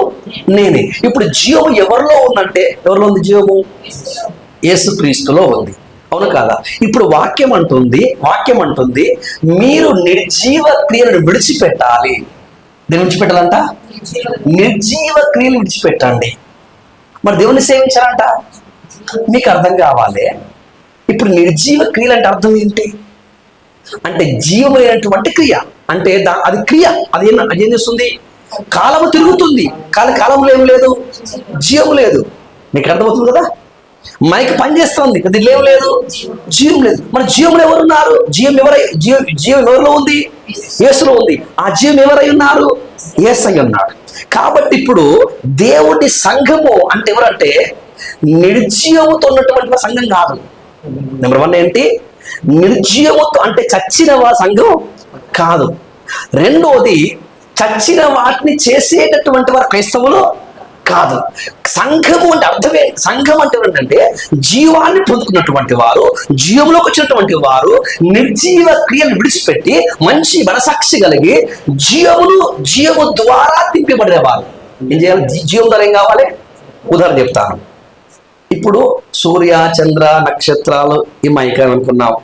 నేనే. ఇప్పుడు జీవము ఎవరిలో ఉందంటే, ఎవరిలో ఉంది జీవము? యేసుక్రీస్తులో ఉంది, అవును కాదా? ఇప్పుడు వాక్యం అంటుంది మీరు నిర్జీవ క్రియలను విడిచిపెట్టాలి. దేని విడిచిపెట్టాలంట? నిర్జీవ క్రియలు విడిచిపెట్టండి. మరి దేవుని సేవించాలంట. మీకు అర్థం కావాలి. ఇప్పుడు నిర్జీవ క్రియలు అంటే అర్థం ఏంటి? అంటే జీవమైనటువంటి క్రియ అంటే అది క్రియ. అది ఏం చేస్తుంది? కాలము తిరుగుతుంది, కానీ కాలంలో ఏం లేదు, జీవం లేదు. మీకు అర్థమవుతుంది కదా? మైక్ పనిచేస్తుంది, అది లేవు లేదు, జీవం లేదు. మన జీవంలో ఎవరున్నారు? జీవం ఎవరిలో ఉంది? యేసులో ఉంది. ఆ జీవం ఎవరై ఉన్నారు? యేసై ఉన్నాడు. కాబట్టి ఇప్పుడు దేవుడి సంఘము అంటే ఎవరంటే నిర్జీవముతో ఉన్నటువంటి సంఘం కాదు. నెంబర్ 1 ఏంటి? నిర్జీవముతో అంటే చచ్చిన సంఘం కాదు. రెండోది, చచ్చిన వాటిని చేసేటటువంటి వారు క్రైస్తవులు కాదు. సంఘము అంటే అర్థమే, సంఘం అంటే ఏంటంటే జీవాన్ని పొందుకున్నటువంటి వారు, జీవంలోకి వచ్చినటువంటి వారు, నిర్జీవ క్రియలు విడిచిపెట్టి మంచి మనసాక్షి కలిగి జీవము ద్వారా తింపబడిన వారు ఏం చేయాలి? జీవం ద్వారా ఏం కావాలి? ఉదాహరణ చెప్తాను. ఇప్పుడు సూర్య, చంద్ర, నక్షత్రాలు ఈ మైకాలు అనుకున్నాం.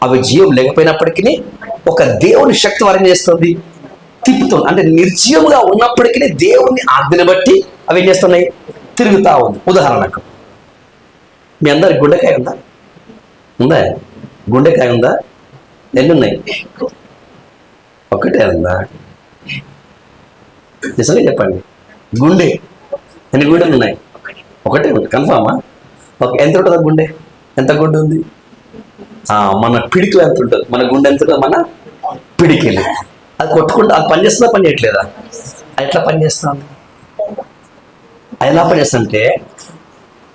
అవి జీవం లేకపోయినప్పటికీ ఒక దేవుని శక్తి వారిని చేస్తుంది, తిప్పుతుంది. అంటే నిర్జీవంగా ఉన్నప్పటికీ దేవుని ఆజ్ఞని బట్టి అవి ఏం చేస్తున్నాయి? తిరుగుతా ఉంది. ఉదాహరణకు మీ అందరికి గుండెకాయ ఉందా? గుండెకాయ ఉందా? ఎన్ని ఉన్నాయి? ఒకటే ఉందా? నిజంగా చెప్పండి. గుండె ఎన్ని గుండెలు ఉన్నాయి? ఒకటే ఉంది. కన్ఫామా? ఓకే. ఎంత ఉంటుంది గుండె? ఎంత గుండె ఉంది? మన పిడికిలు ఎంత ఉంటుంది? మన గుండె ఎంత ఉంటుంది? మన పిడికిలు. అది కొట్టుకుంటా అది పనిచేస్తుందా, పని చేయట్లేదా? అది ఎట్లా పనిచేస్తుంది? అది ఎలా పనిచేస్తుందంటే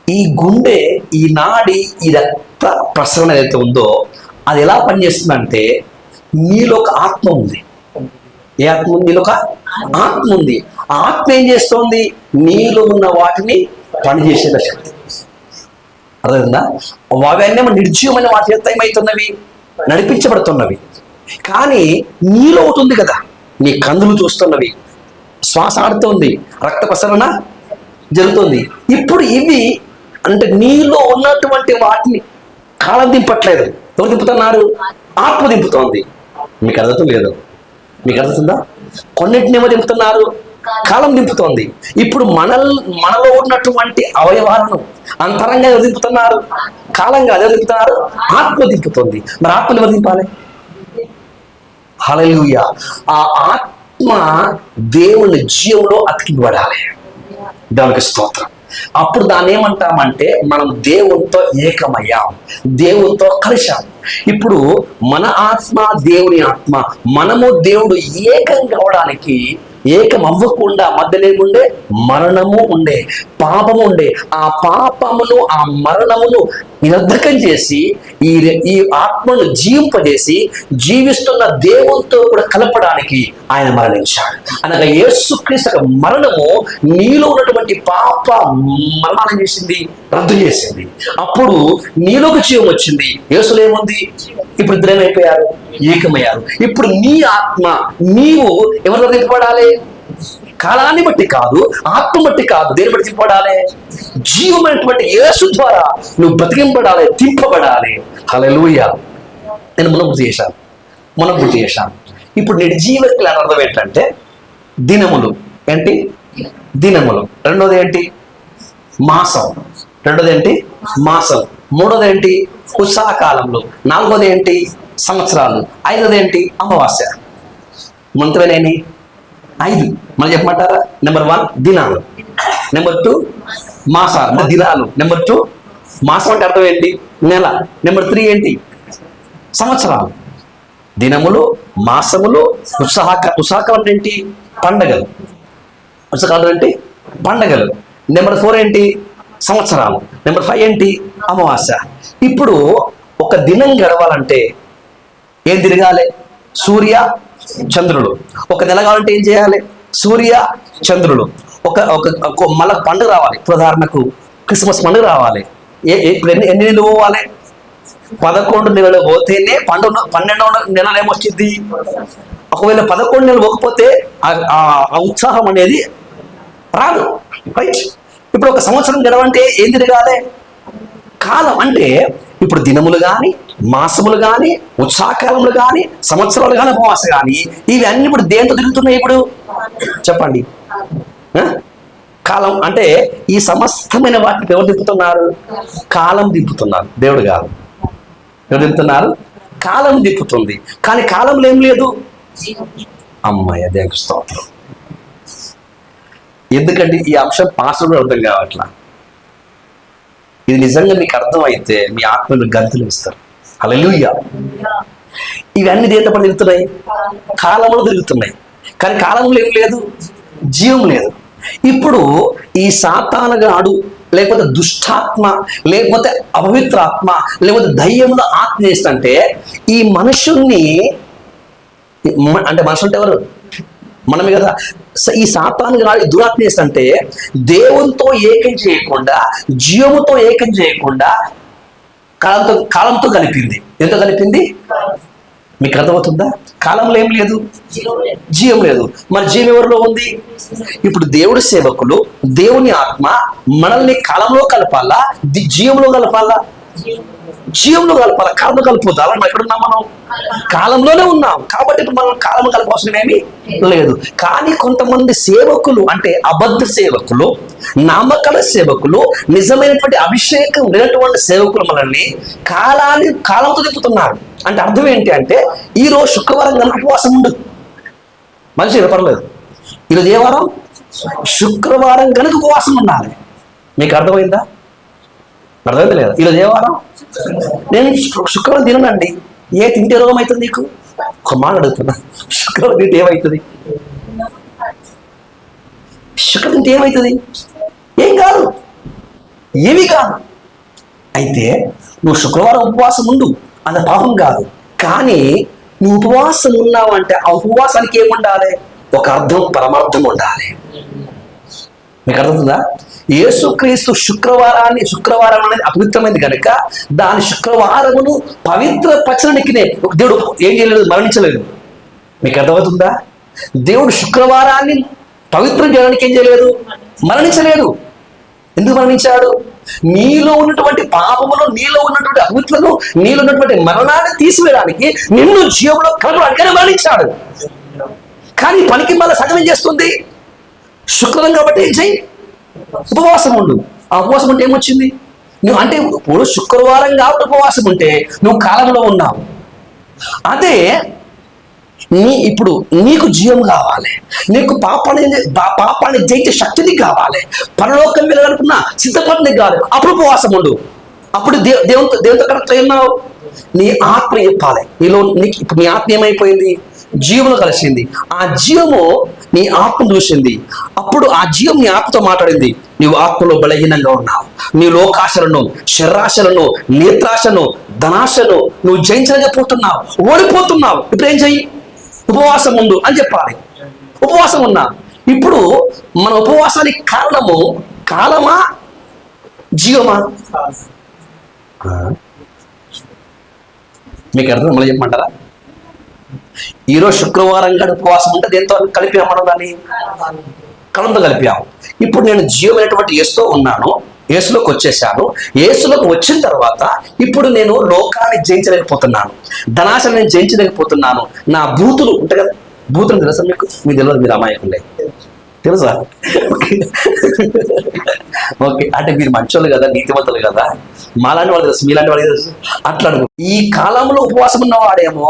ఈ గుండె, ఈ నాడి, ఈ రక్త ప్రసరణ ఏదైతే ఉందో అది ఎలా పనిచేస్తుందంటే నీలో ఒక ఆత్మ ఉంది. ఏ ఆత్మ ఉంది? నీలో ఒక ఆత్మ ఉంది. ఆ ఆత్మ ఏం చేస్తోంది? నీలో ఉన్న వాటిని పనిచేసేలా శక్తి. అర్థమైందా? అవన్నీ నిర్జీవమైన వాటి చేత ఏమవుతున్నవి? నడిపించబడుతున్నవి. కానీ నీలో ఒకటి ఉంది కదా, నీ కందులు చూస్తున్నవి, శ్వాస ఆడుతోంది, రక్త ప్రసరణ జరుగుతుంది. ఇప్పుడు ఇవి అంటే నీలో ఉన్నటువంటి వాటిని కాలం దింపట్లేదు. ఎవరు దింపుతున్నారు? ఆత్మ దింపుతోంది. మీకు అర్థం లేదు? మీకు అర్థవుతుందా? కొన్నింటినేమో దింపుతున్నారు, కాలం దింపుతోంది. ఇప్పుడు మనలో ఉన్నటువంటి అవయవాలను అంతరంగా ఎవరు దింపుతున్నారు? కాలంగా ఎవరు దింపుతున్నారు? ఆత్మ దింపుతోంది. మరి ఆత్మను ఎవరు దింపాలి? హల్లెలూయా. ఆ ఆత్మ దేవుని జీవంలో అతికింపబడాలి. దేవునికి స్తోత్రం. అప్పుడు దాన్ని ఏమంటామంటే మనం దేవునితో ఏకమయ్యాం, దేవునితో కలిశాం. ఇప్పుడు మన ఆత్మ, దేవుని ఆత్మ, మనము దేవుడు ఏకం కావడానికి, ఏకం అవ్వకుండా మధ్యలో ఏముండే? మరణము ఉండే, పాపము ఉండే. ఆ పాపమును, ఆ మరణమును నిరర్ధకం చేసి ఈ ఆత్మను జీవింపజేసి జీవిస్తున్న దేవునితో కూడా కలపడానికి ఆయన మరణించాడు. అనగా యేసుక్రీస్తు మరణము నీలో ఉన్నటువంటి పాప మరణాన్ని చేసింది, రద్దు చేసింది. అప్పుడు నీలోకి జీవం వచ్చింది. యేసులో ఏముంది? ఇప్పుడు ఇద్దరేమైపోయారు? ఏకమయ్యారు. ఇప్పుడు నీ ఆత్మ, నీవు ఎవరితో తిప్పబడాలి? కాలాన్ని బట్టి కాదు, ఆత్మ బట్టి కాదు, దేని బట్టి తిప్పబడాలి? జీవమైనటువంటి యేసు ద్వారా నువ్వు బ్రతికింపబడాలి, తింపబడాలి. హల్లెలూయా. నేను మనం గుర్తు చేశాను. ఇప్పుడు నిర్జీవకుల అర్థం ఏంటంటే దినములు. ఏంటి? దినములు. రెండోది ఏంటి? మాసం. రెండోది ఏంటి? మాసం. మూడోది ఏంటి? ఉత్సాహకాలంలో. నాలుగోది ఏంటి? సంవత్సరాలు. ఐదోది ఏంటి? అమావాస్య. మంత్రులేని 5 మనం చెప్పమంటారా? నెంబర్ 1 దినాలు, నెంబర్ 2 మాసాలు, దినాలు. నెంబర్ 2 మాసం అంటే అర్థం ఏంటి? నెల. నెంబర్ 3 ఏంటి? సంవత్సరాలు. దినములు, మాసములు, ఉత్సాహకాలం అంటే ఏంటి? పండగలు. ఉత్సాహకాలం అంటే పండగలు. నెంబర్ 4 ఏంటి? సంవత్సరాలు. నెంబర్ 5 ఏంటి? అమావాస్య. ఇప్పుడు ఒక దినం గడవాలంటే ఏం తిరగాలి? సూర్య చంద్రుడు. ఒక నెల కావాలంటే ఏం చేయాలి? సూర్య చంద్రుడు. మళ్ళీ పండుగ రావాలి. ఉదాహరణకు క్రిస్మస్ పండుగ రావాలి. ఇప్పుడు ఎన్ని నెలలు పోవాలి? 11 నెలలు పోతేనే 12వ నెలలు ఏమొచ్చింది? ఒకవేళ 11 నెలలు పోకపోతే ఆ ఉత్సాహం అనేది రాదు. రైట్? ఇప్పుడు ఒక సంవత్సరం గడవంటే ఏం తిరగాలి? కాలం అంటే ఇప్పుడు దినములు కానీ, మాసములు కానీ, ఉత్సాహకాలములు కానీ, సంవత్సరాలు కానీ, ఉపవాస కానీ, ఇవి అన్ని ఇప్పుడు దేంతో తిరుగుతున్నాయి? ఇప్పుడు చెప్పండి. కాలం అంటే ఈ సమస్తమైన వాటిని ఎవరు దింపుతున్నారు? కాలం దింపుతున్నారు, దేవుడు కాదు. ఎవరు దింపుతున్నారు? కాలం దింపుతుంది. కానీ కాలంలో ఏం లేదు. అమ్మాయి దేవునికి స్తోత్రం. ఎందుకంటే ఈ అంశం పాస్టర్ కూడా అర్థం కావట్లా. ఇది నిజంగా మీకు అర్థమైతే మీ ఆత్మను గంతులు ఇస్తారు. హల్లెలూయా. ఇవన్నీ దేంతో పడి తిరుగుతున్నాయి? కాలంలో తిరుగుతున్నాయి. కానీ కాలంలో ఏం లేదు, జీవం లేదు. ఇప్పుడు ఈ సాతానుగాడు, లేకపోతే దుష్టాత్మ, లేకపోతే అపవిత్రాత్మ, లేకపోతే దయ్యముల ఆత్మ చేస్తుంటే ఈ మనుషుల్ని, అంటే మనుషులు అంటే ఎవరు? మనమే కదా. ఈ సాతానుగాడు దురాత్మ చేస్తుంటే దేవునితో ఏకం చేయకుండా, జీవముతో ఏకం చేయకుండా కాలంతో కలిపింది. ఎంతో కలిపింది? మీకు అర్థమవుతుందా? కాలంలో ఏం లేదు, జీవం లేదు. మరి జీవం ఎవరిలో ఉంది? ఇప్పుడు దేవుడి సేవకులు, దేవుని ఆత్మ మనల్ని కాలంలో కలపాలా, జీవంలో కలపాలా? జీవంలో కలపాలా. కాలంలో కలిపోతా? మనం ఎక్కడున్నాం? మనం కాలంలోనే ఉన్నాం. కాబట్టి ఇప్పుడు మనం కాలం కలపాల్సిన ఏమీ లేదు. కానీ కొంతమంది సేవకులు, అంటే అబద్ధ సేవకులు, నామకల సేవకులు, నిజమైనటువంటి అభిషేకం లేనటువంటి సేవకులు మనల్ని కాలంతో తిప్పుతున్నారు. అంటే అర్థం ఏంటి అంటే, ఈరోజు శుక్రవారం కనుక ఉపవాసం ఉండదు మనిషి, పర్లేదు. ఈరోజు ఏ వారం? శుక్రవారం కనుక ఉపవాసం ఉండాలి. మీకు అర్థమైందా? అర్థమైంది లేదా? ఈరోజు ఏ వారం? నేను శుక్రవారం తిననండి. ఏ తింటే రోగం అవుతుంది నీకు? ఒక మాట అడుగుతున్నా, శుక్రవారం తింటే ఏమవుతుంది? శుక్రవారం తింటే ఏమవుతుంది? ఏం కాదు, ఏమీ కాదు. అయితే నువ్వు శుక్రవారం ఉపవాసం ఉండు, అంత పాపం కాదు. కానీ నువ్వు ఉపవాసం ఉన్నావు అంటే ఆ ఉపవాసానికి ఏముండాలి? ఒక అర్థం, పరమార్థం ఉండాలి. మీకు అర్థమవుతుందా? యేసుక్రీస్తు శుక్రవారం అనేది అపవిత్రమైంది కనుక దాని శుక్రవారమును పవిత్ర పరచడానికి దేవుడు ఏం చేయలేదు, మరణించలేదు. మీకు అర్థమవుతుందా? దేవుడు శుక్రవారాన్ని పవిత్రం చేయడానికి ఏం చేయలేదు, మరణించలేదు. ఎందుకు మరణించాడు? నీలో ఉన్నటువంటి పాపములు, నీలో ఉన్నటువంటి అపవిత్రను, నీలో ఉన్నటువంటి మరణాన్ని తీసివేయడానికి, నిన్ను జీవంలో కలపడానికైనా మరణించాడు. కానీ పనికి మళ్ళీ సగం ఏం చేస్తుంది? శుక్రవారం కాబట్టి ఏం చెయ్యి, ఉపవాసం ఉండు. ఆ ఉపవాసం ఉంటే ఏమొచ్చింది? నువ్వు అంటే ఇప్పుడు శుక్రవారం కాబట్టి ఉపవాసం ఉంటే నువ్వు కాలంలో ఉన్నావు. అదే ఇప్పుడు నీకు జీవం కావాలి, నీకు పాపాన్ని జయించే శక్తిని కావాలి, పరలోకం వెళ్ళాలనుకున్న సిద్ధపడిని కావాలి. అప్పుడు ఉపవాసం ఉండు. అప్పుడు దేవునితో కరెక్ట్ ఉన్నావు. నీ ఆత్మ చెప్పాలి. ఇప్పుడు నీ ఆత్మ ఏమైపోయింది? జీవము కలిసింది. ఆ జీవము నీ ఆత్మ చూసింది. అప్పుడు ఆ జీవం నీ ఆత్మతో మాట్లాడింది. నీవు ఆత్మలో బలహీనంగా ఉన్నావు. నీ లోకాశలను, శరీరాశలను, నేత్రాశను, ధనాశను నువ్వు జయించలేకపోతున్నావు, ఓడిపోతున్నావు. ఇప్పుడు ఏం చెయ్యి? ఉపవాసం ఉండు అని చెప్పాలి. ఉపవాసం ఉన్నా. ఇప్పుడు మన ఉపవాసానికి కారణము కాలమా, జీవమా? మీకు అర్థం? మళ్ళీ చెప్పమంటారా? ఈరోజు శుక్రవారం గడు ఉపవాసం ఉంటే దేంతో కలిపాము? మనం దాన్ని కాలంతో కలిపాము. ఇప్పుడు నేను జీవమైనటువంటి యేసుతో ఉన్నాను, యేసులోకి వచ్చేసాను. యేసులోకి వచ్చిన తర్వాత ఇప్పుడు నేను లోకాన్ని జయించలేకపోతున్నాను, ధనాశను నేను జయించలేకపోతున్నాను. నా బూతులు ఉంటాయి కదా, బూతులు తెలుసా మీకు? మీకు తెలియదు, మీరు అమాయకులే, తెలుసా? ఓకే, అంటే మీరు మంచోళ్ళు కదా, నీతివంతులు కదా, మాలాంటి వాళ్ళు తెలుసు, మీలాంటి వాళ్ళు తెలుసు. అట్లా ఈ కాలంలో ఉపవాసం ఉన్నవాడేమో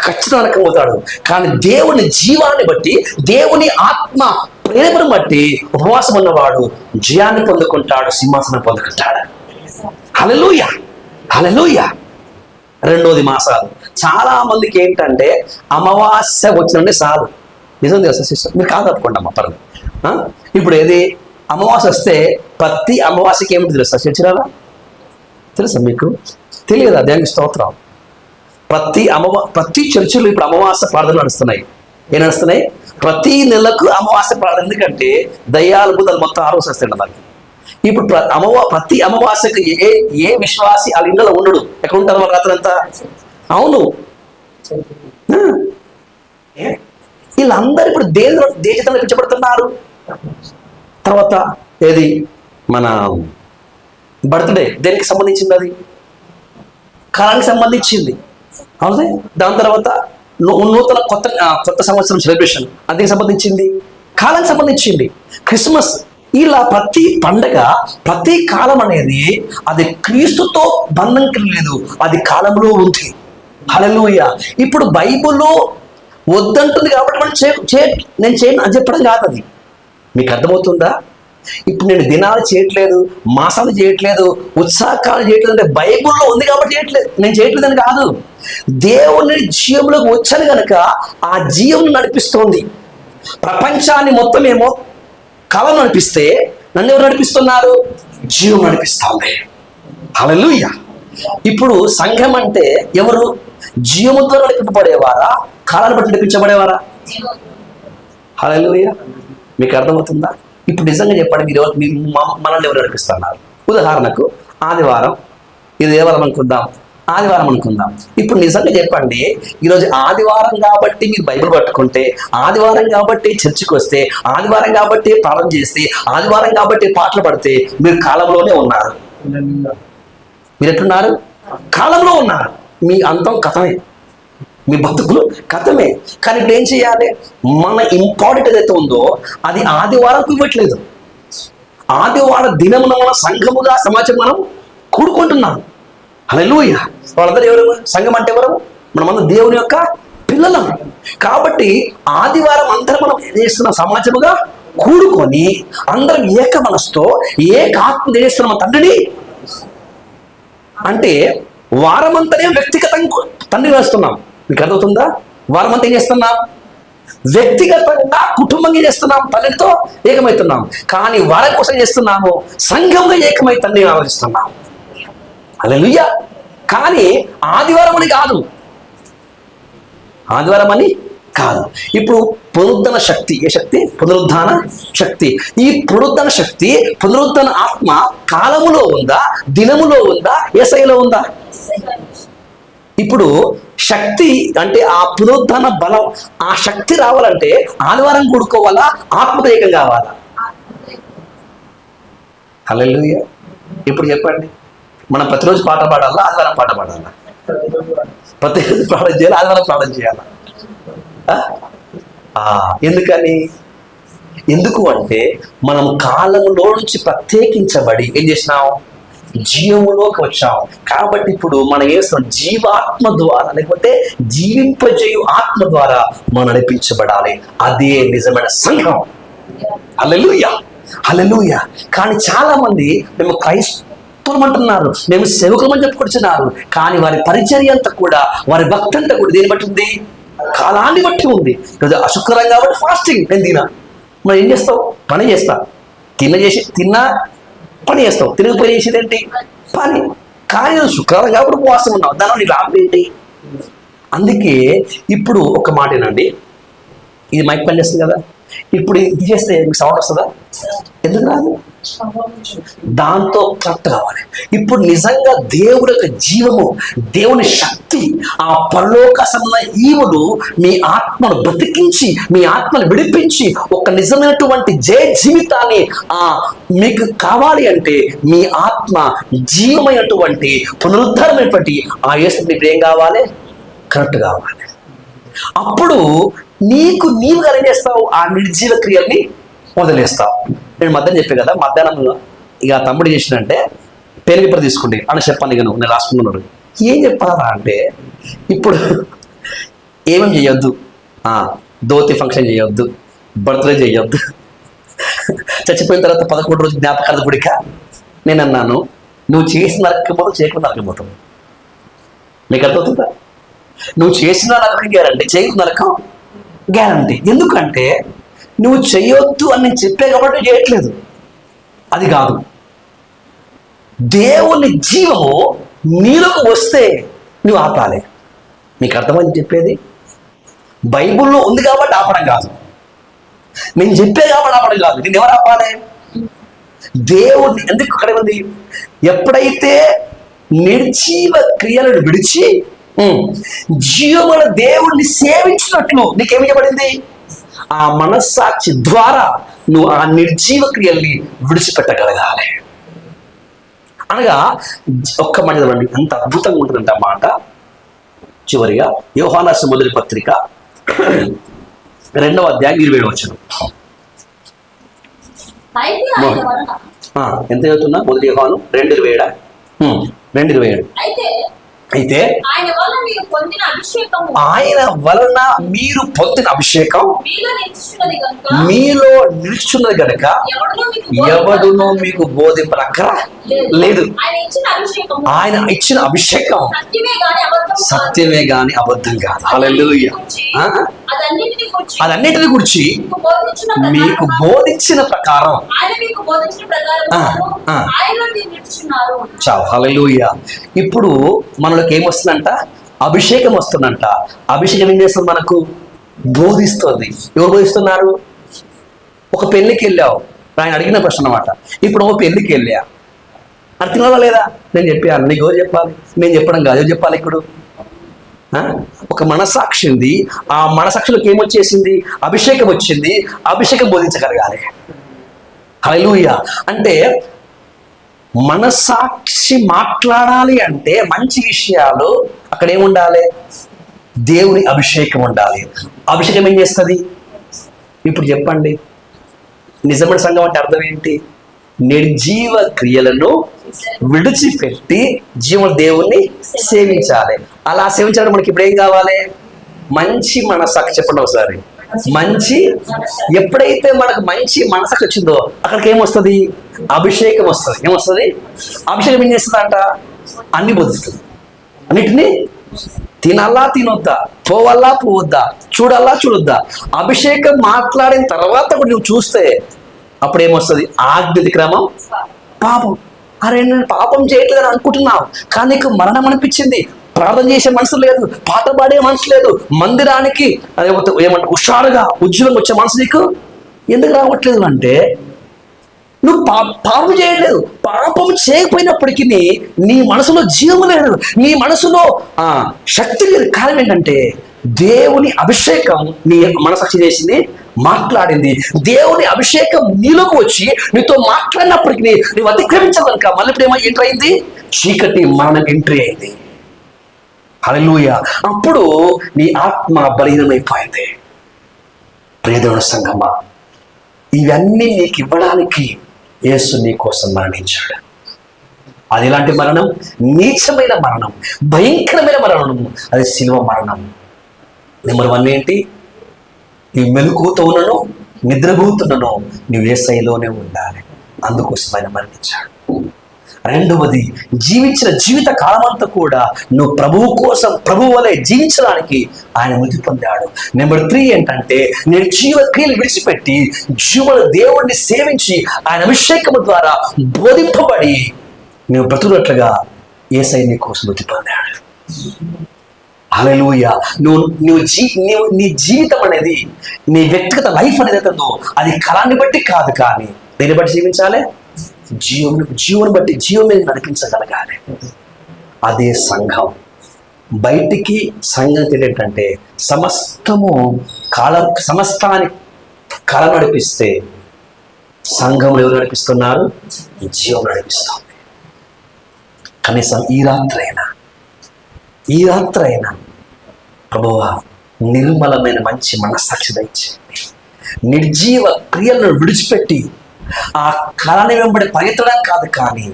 ఖచ్చితంగా నరకపోతాడు. కానీ దేవుని జీవాన్ని బట్టి, దేవుని ఆత్మ ప్రేమను బట్టి ఉపవాసం ఉన్నవాడు జయాన్ని పొందుకుంటాడు, సింహాసనం పొందుకుంటాడు. హల్లెలూయా, హల్లెలూయా. రెండోది మాసాలు. చాలా మందికి ఏంటంటే అమావాస్య వచ్చినంటే చాలు. నిజం తెలుసా సిస్టర్? మీరు కాదు తప్పకుండా అమ్మ, పర్లేదు. ఇప్పుడు ఏది అమావాస్య వస్తే ప్రతి అమావాస్యకి ఏమిటి తెలుసా? చర్చిరాలా తెలుసా మీకు? తెలియదా? దానికి స్తోత్రం. ప్రతి చర్చిలో ఇప్పుడు అమావాస్య ప్రార్థనలు నడుస్తున్నాయి. ఏం నడుస్తున్నాయి? ప్రతి నెలకు అమావాస్య ప్రార్థన. ఎందుకంటే దయ్యాలు బుద్ధలు మొత్తం ఆలోచిస్తాయి దానికి. ఇప్పుడు ప్రతి అమావాస్యకు ఏ విశ్వాసి వాళ్ళ ఇంట్లో ఉండడు. ఎక్కడ ఉంటారు వాళ్ళు రాత్రంతా? అవును, వీళ్ళందరూ ఇప్పుడు దేశంలో పిచ్చబడుతున్నారు. తర్వాత ఏది మన బర్త్డే దేనికి సంబంధించింది? అది కాలానికి సంబంధించింది. అవునే. దాని తర్వాత నూతన కొత్త సంవత్సరం సెలబ్రేషన్ అందుకు సంబంధించింది, కాలానికి సంబంధించింది. క్రిస్మస్. ఇలా ప్రతి పండగ, ప్రతి కాలం అనేది అది క్రీస్తుతో బంధం లేదు, అది కాలంలో ఉంది. హల్లెలూయా. ఇప్పుడు బైబిల్లో వద్దంటుంది కాబట్టి మనం నేను చేయను అని చెప్పడం కాదు. అది మీకు అర్థమవుతుందా? ఇప్పుడు నేను దినాలు చేయట్లేదు, మాసాలు చేయట్లేదు, ఉత్సాహాలు చేయట్లేదు అంటే బైబుల్లో ఉంది కాబట్టి చేయట్లేదు, నేను చేయట్లేదని కాదు. దేవుని జీవంలోకి వచ్చాను కనుక ఆ జీవం నడిపిస్తోంది. ప్రపంచాన్ని మొత్తం ఏమో కళ నడిపిస్తే నన్ను ఎవరు నడిపిస్తున్నారు? జీవం నడిపిస్తుంది. హల్లెలూయా. ఇప్పుడు సంఘం అంటే ఎవరు? జీవముతో నడిపింపబడేవారా, కాలాన్ని బట్టి నడిపించబడేవారా? హల్లెలూయా. మీకు అర్థమవుతుందా? ఇప్పుడు నిజంగా చెప్పండి, మీరు మనల్ని ఎవరు నడిపిస్తున్నారు? ఉదాహరణకు ఆదివారం, ఇది దేవాలయం అనుకుందాం, ఆదివారం అనుకుందాం. ఇప్పుడు నిజంగా చెప్పండి, ఈరోజు ఆదివారం కాబట్టి మీరు బైబిల్ పట్టుకుంటే, ఆదివారం కాబట్టి చర్చికి వస్తే, ఆదివారం కాబట్టి ప్రార్థన చేస్తే, ఆదివారం కాబట్టి పాటలు పడితే మీరు కాలంలోనే ఉన్నారు. మీరు ఎట్టున్నారు? కాలంలో ఉన్నారు. మీ అంతం కథమే, మీ బతుకులు కథమే. కానీ ఇప్పుడు ఏం చేయాలి? మన ఇంపార్టెంట్ ఏదైతే ఉందో అది ఆదివారం ఇవ్వట్లేదు. ఆదివారం దినమున మన సంఘముగా సమాజం మనం కూడుకుంటున్నాం. హల్లెలూయా. వాళ్ళందరూ ఎవరు? సంఘం అంటే ఎవరు? మనమందరం దేవుని యొక్క పిల్లలం. కాబట్టి ఆదివారం అందరం మనం ఏం చేస్తున్నాం? సమాజముగా కూడుకొని అందరం ఏక మనసుతో ఏక ఆత్మ చేస్తున్నాం తండ్రిని. అంటే వారమంతనే వ్యక్తిగతంగా తండ్రిని వేస్తున్నాం. మీకు అర్థమవుతుందా? వారమంతా ఏం చేస్తున్నాం? వ్యక్తిగతంగా కుటుంబంగా చేస్తున్నాం, తల్లితో ఏకమవుతున్నాం. కానీ వారం కోసం చేస్తున్నాము, సంఘంగా ఏకమై తండ్రిని ఆలోచిస్తున్నాం. హల్లెలూయా. కానీ ఆదివారం అని కాదు, ఆదివారం అని కాదు. ఇప్పుడు పునరుద్ధరణ శక్తి, ఏ శక్తి? పునరుద్ధాన శక్తి. ఈ పునరుద్ధరణ శక్తి, పునరుద్ధరణ ఆత్మ కాలములో ఉందా, దినములో ఉందా, యేసయ్యలో ఉందా? ఇప్పుడు శక్తి అంటే ఆ పునరుద్ధరణ బలం, ఆ శక్తి రావాలంటే ఆదివారం కూడుకోవాలా, ఆత్మదేకం కావాలా? హల్లెలూయా. ఇప్పుడు చెప్పండి, మనం ప్రతిరోజు పాట పాడాలా, ఆదివారం పాట పాడాలా? ప్రతిరోజు ప్రార్థన చేయాలి, ఆదివారం ప్రార్థన చేయాలా? ఎందుకని? ఎందుకు అంటే మనం కాలంలో నుంచి ప్రత్యేకించబడి ఏం చేసినాం? జీవములోకి వచ్చాం. కాబట్టి ఇప్పుడు మనం చేస్తున్నాం జీవాత్మ ద్వారా, లేకపోతే జీవింపజేయు ఆత్మ ద్వారా మనం నడిపించబడాలి. అదే నిజమైన సంఘం. హల్లెలూయా, హల్లెలూయా. కానీ చాలా మంది మేము క్రైస్తవులం అంటున్నారు, మేము సేవకులమని చెప్పుకొచ్చున్నారు. కానీ వారి పరిచర్య అంతా కూడా, వారి భక్తి అంతా కూడా దేని బట్టి ఉంది? కాలాన్ని బట్టి ఉంది. ఈరోజు అశుక్రవారం కాబట్టి ఫాస్టింగ్, నేను తినా. మనం ఏం చేస్తావు? పని చేస్తా. తిన్నా పని చేస్తావు, తినకపోయి చేసేది ఏంటి? పని. కానీ శుక్రవారం కాబట్టి ఉపవాసం ఉన్నావు, దానివల్ల నీ లాభం ఏంటి? అందుకే ఇప్పుడు ఒక మాట ఏనండి, ఇది మైక్ పని చేస్తుంది కదా, ఇప్పుడు ఇది చేస్తే మీకు సౌండ్ వస్తుందా? ఎందుకు రాదు? దాంతో కరెక్ట్ కావాలి. ఇప్పుడు నిజంగా దేవుడి యొక్క జీవము, దేవుని శక్తి, ఆ పరలోక సంబంధ ఈవులు మీ ఆత్మను బ్రతికించి, మీ ఆత్మను విడిపించి ఒక నిజమైనటువంటి జయ జీవితాన్ని మీకు కావాలి అంటే మీ ఆత్మ జీవమైనటువంటి పునరుద్ధరణమైనటువంటి ఆ యేసు మీకు ఏం కావాలి? కరెక్ట్ కావాలి. అప్పుడు నీవుగా ఏం చేస్తావు? ఆ నిర్జీవ క్రియల్ని వదిలేస్తావు. నేను మధ్యాహ్నం చెప్పే కదా, మధ్యాహ్నం ఇక తమ్ముడు చేసినంటే పేరు తీసుకోండి అని చెప్పాను. ఇక నేను రాసుకున్నాడు. ఏం చెప్పాలా అంటే, ఇప్పుడు ఏమేమి చేయొద్దు, ధోతి ఫంక్షన్ చేయొద్దు, బర్త్డే చేయొద్దు, చచ్చిపోయిన తర్వాత 11 రోజు జ్ఞాపకాల గుడిక. నేను అన్నాను, నువ్వు చేసిన నరకపోతావు, చేయకుండా నరకపోతావు. మీకు అర్థమవుతుందా? నువ్వు చేసిన నరకం గ్యారంటీ, చేయకుండా నరకం గ్యారంటీ. ఎందుకంటే నువ్వు చేయొద్దు అని నేను చెప్పే కాబట్టి చేయట్లేదు, అది కాదు. దేవుని జీవము నీలోకి వస్తే నువ్వు ఆపాలి. మీకు అర్థమైంది చెప్పేది? బైబుల్లో ఉంది కాబట్టి ఆపడం కాదు, నేను చెప్పే కాబట్టి ఆపడం కాదు. నేను ఎవరు ఆపాలి? దేవుడిని. ఎందుకు అక్కడ ఉంది? ఎప్పుడైతే నిర్జీవ క్రియలను విడిచి జీవముల దేవుణ్ణి సేవించినట్లు నీకేమి చెప్పబడింది? ఆ మనస్సాక్షి ద్వారా నువ్వు ఆ నిర్జీవ క్రియల్ని విడిచిపెట్టగలగాలి. అనగా ఒక్క మాట చదవండి, ఎంత అద్భుతంగా ఉంటుందంటే ఆ మాట. చివరిగా యోహాను రాసిన మొదటి పత్రిక 2వ అధ్యాయం 27 వచనం. ఎంత చదువుతున్నా? మొదటి యోహాను 2:27. అయితే ఆయన వలన మీరు పొందిన అభిషేకము ఆయన వలన మీరు పొందిన అభిషేకం మీలో నిలిచినది కనుక మీలో నిలుచున్నది గనుక ఎవడునో మీకు బోధింపనక్కర లేదు. ఆయన ఇచ్చిన అభిషేకం సత్యమే గాని అబద్ధం కాదు. హల్లెలూయా. అదన్నిటిని గురించి మీకు బోధించిన ప్రకారం చాలు. హల్లెలూయా. ఇప్పుడు మనలోకి ఏమొస్తుందంట? అభిషేకం వస్తుందంట. అభిషేకం ఏం చేస్తుంది? మనకు బోధిస్తుంది. ఎవరు బోధిస్తున్నారు? ఒక పెళ్లికి వెళ్ళావు, ఆయన అడిగిన ప్రశ్న అన్నమాట. ఇప్పుడు ఒక పెళ్లికి వెళ్ళా, అర్థం లేదా? నేను చెప్పాను, నీకు ఎవరు చెప్పాలి? నేను చెప్పడం కాదు, ఎవరు చెప్పాలి? ఇప్పుడు ఒక మనసాక్షి ఉంది. ఆ మనసాక్షిలోకి ఏమొచ్చేసింది? అభిషేకం వచ్చింది. అభిషేకం బోధించగలగాలి. హల్లెలూయా. అంటే మనసాక్షి మాట్లాడాలి అంటే మంచి విషయాలు అక్కడ ఏముండాలి? దేవుని అభిషేకం ఉండాలి. అభిషేకం ఏం చేస్తుంది? ఇప్పుడు చెప్పండి, నిజమైన సంఘం అంటే అర్థం ఏంటి? నిర్జీవ క్రియలను విడిచిపెట్టి జీవ దేవుణ్ణి సేవించాలి. అలా సేవించాలంటే మనకి ఇప్పుడు ఏం కావాలి? మంచి మనసాక్షి. చెప్పండి ఒకసారి. మంచి, ఎప్పుడైతే మనకు మంచి మనసాక్షి వచ్చిందో అక్కడికి ఏమొస్తుంది? అభిషేకం వస్తుంది. ఏమొస్తుంది? అభిషేకం ఏం చేస్తుందంట? అన్ని బోధిస్తుంది. అన్నిటినీ తినల్లా తినొద్దా, పోవల్లా పోవద్దా, చూడల్లా చూడొద్దా. అభిషేకం మాట్లాడిన తర్వాత కూడా నువ్వు చూస్తే అప్పుడు ఏమొస్తుంది? ఆజ్ఞ క్రమం, పాపం. అరే నేను పాపం చేయట్లేదని అనుకుంటున్నావు, కానీ నీకు మరణం అనిపించింది. ప్రార్థన చేసే మనసు లేదు, పాట పాడే మనసు లేదు, మందిరానికి ఏమంటే హుషారుగా ఉద్యోగం వచ్చే మనసు నీకు ఎందుకు రావట్లేదు అంటే నువ్వు పాపం చేయట్లేదు. పాపం చేయకపోయినప్పటికీ నీ మనసులో జీవం లేదు, నీ మనసులో శక్తి లేదు. కారణం ఏంటంటే దేవుని అభిషేకం నీ మనసాక్షి చేసింది, మాట్లాడింది. దేవుని అభిషేకం నీలోకి వచ్చి నీతో మాట్లాడినప్పటికీ నువ్వు అతిక్రమించదనుక మళ్ళీ ఇప్పుడు ఎంటర్ అయింది? చీకటి మరణం ఎంట్రీ అయింది. హల్లెలూయా. అప్పుడు నీ ఆత్మ బలీనమైపోయింది. ప్రియదేవుని సంగమా, ఇవన్నీ నీకు ఇవ్వడానికి యేసు నీ కోసం మరణించాడు. అది ఎలాంటి మరణం? నీచమైన మరణం, భయంకరమైన మరణం. అది శిలువ మరణం. నెంబర్ 1 ఏంటి? నీవు మెలకువతో ఉన్నను నిద్రపోతున్నను నువ్వు యేసయ్యలోనే ఉండాలి. అందుకోసం ఆయన మరణించాడు. రెండవది, జీవించిన జీవిత కాలమంతా కూడా నువ్వు ప్రభువు కోసం, ప్రభువు వలె జీవించడానికి ఆయన మృతి పొందాడు. నెంబర్ 3 ఏంటంటే నేను జీవ క్రియలు విడిచిపెట్టి జీవుల దేవుడిని సేవించి ఆయన అభిషేకము ద్వారా బోధింపబడి నువ్వు బ్రతుకున్నట్లుగా యేసయ్య నీ కోసం మృతి పొందాడు. హల్లెలూయా. నీ జీవితం అనేది, నీ వ్యక్తిగత లైఫ్ అనేది అవుతుందో అది కళాన్ని బట్టి కాదు, కానీ దేని బట్టి జీవించాలి? జీవను బట్టి, జీవం మీద నడిపించగలగాలి. అదే సంఘం. బయటికి సంఘం ఏంటంటే సమస్తాన్ని కళ నడిపిస్తే సంఘంలో ఎవరు నడిపిస్తున్నారు? జీవం నడిపిస్తుంది. కనీసం ఈ రాత్రైనా ప్రభువా నిర్మలమైన మంచి మనస్సాక్షి దయచేయండి. నిర్జీవ క్రియలను విడిచిపెట్టి ఆ కళని వెంబడి పరిగెత్తడం కాదు, కానీ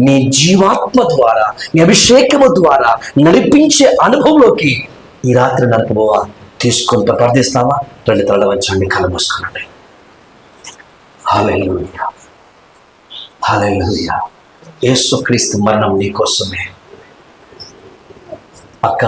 నీ జీవాత్మ ద్వారా, నీ అభిషేకము ద్వారా నడిపించే అనుభవంలోకి ఈ రాత్రి నన్ను ప్రభువా తీసుకుంటూ ప్రార్థిస్తావా? 2 తలల వంచండి, కళ్ళు మూసుకోండి. హల్లెలూయా. హల్లెలూయా. యేసుక్రీస్తు మరణం నీ కోసమే. అక్క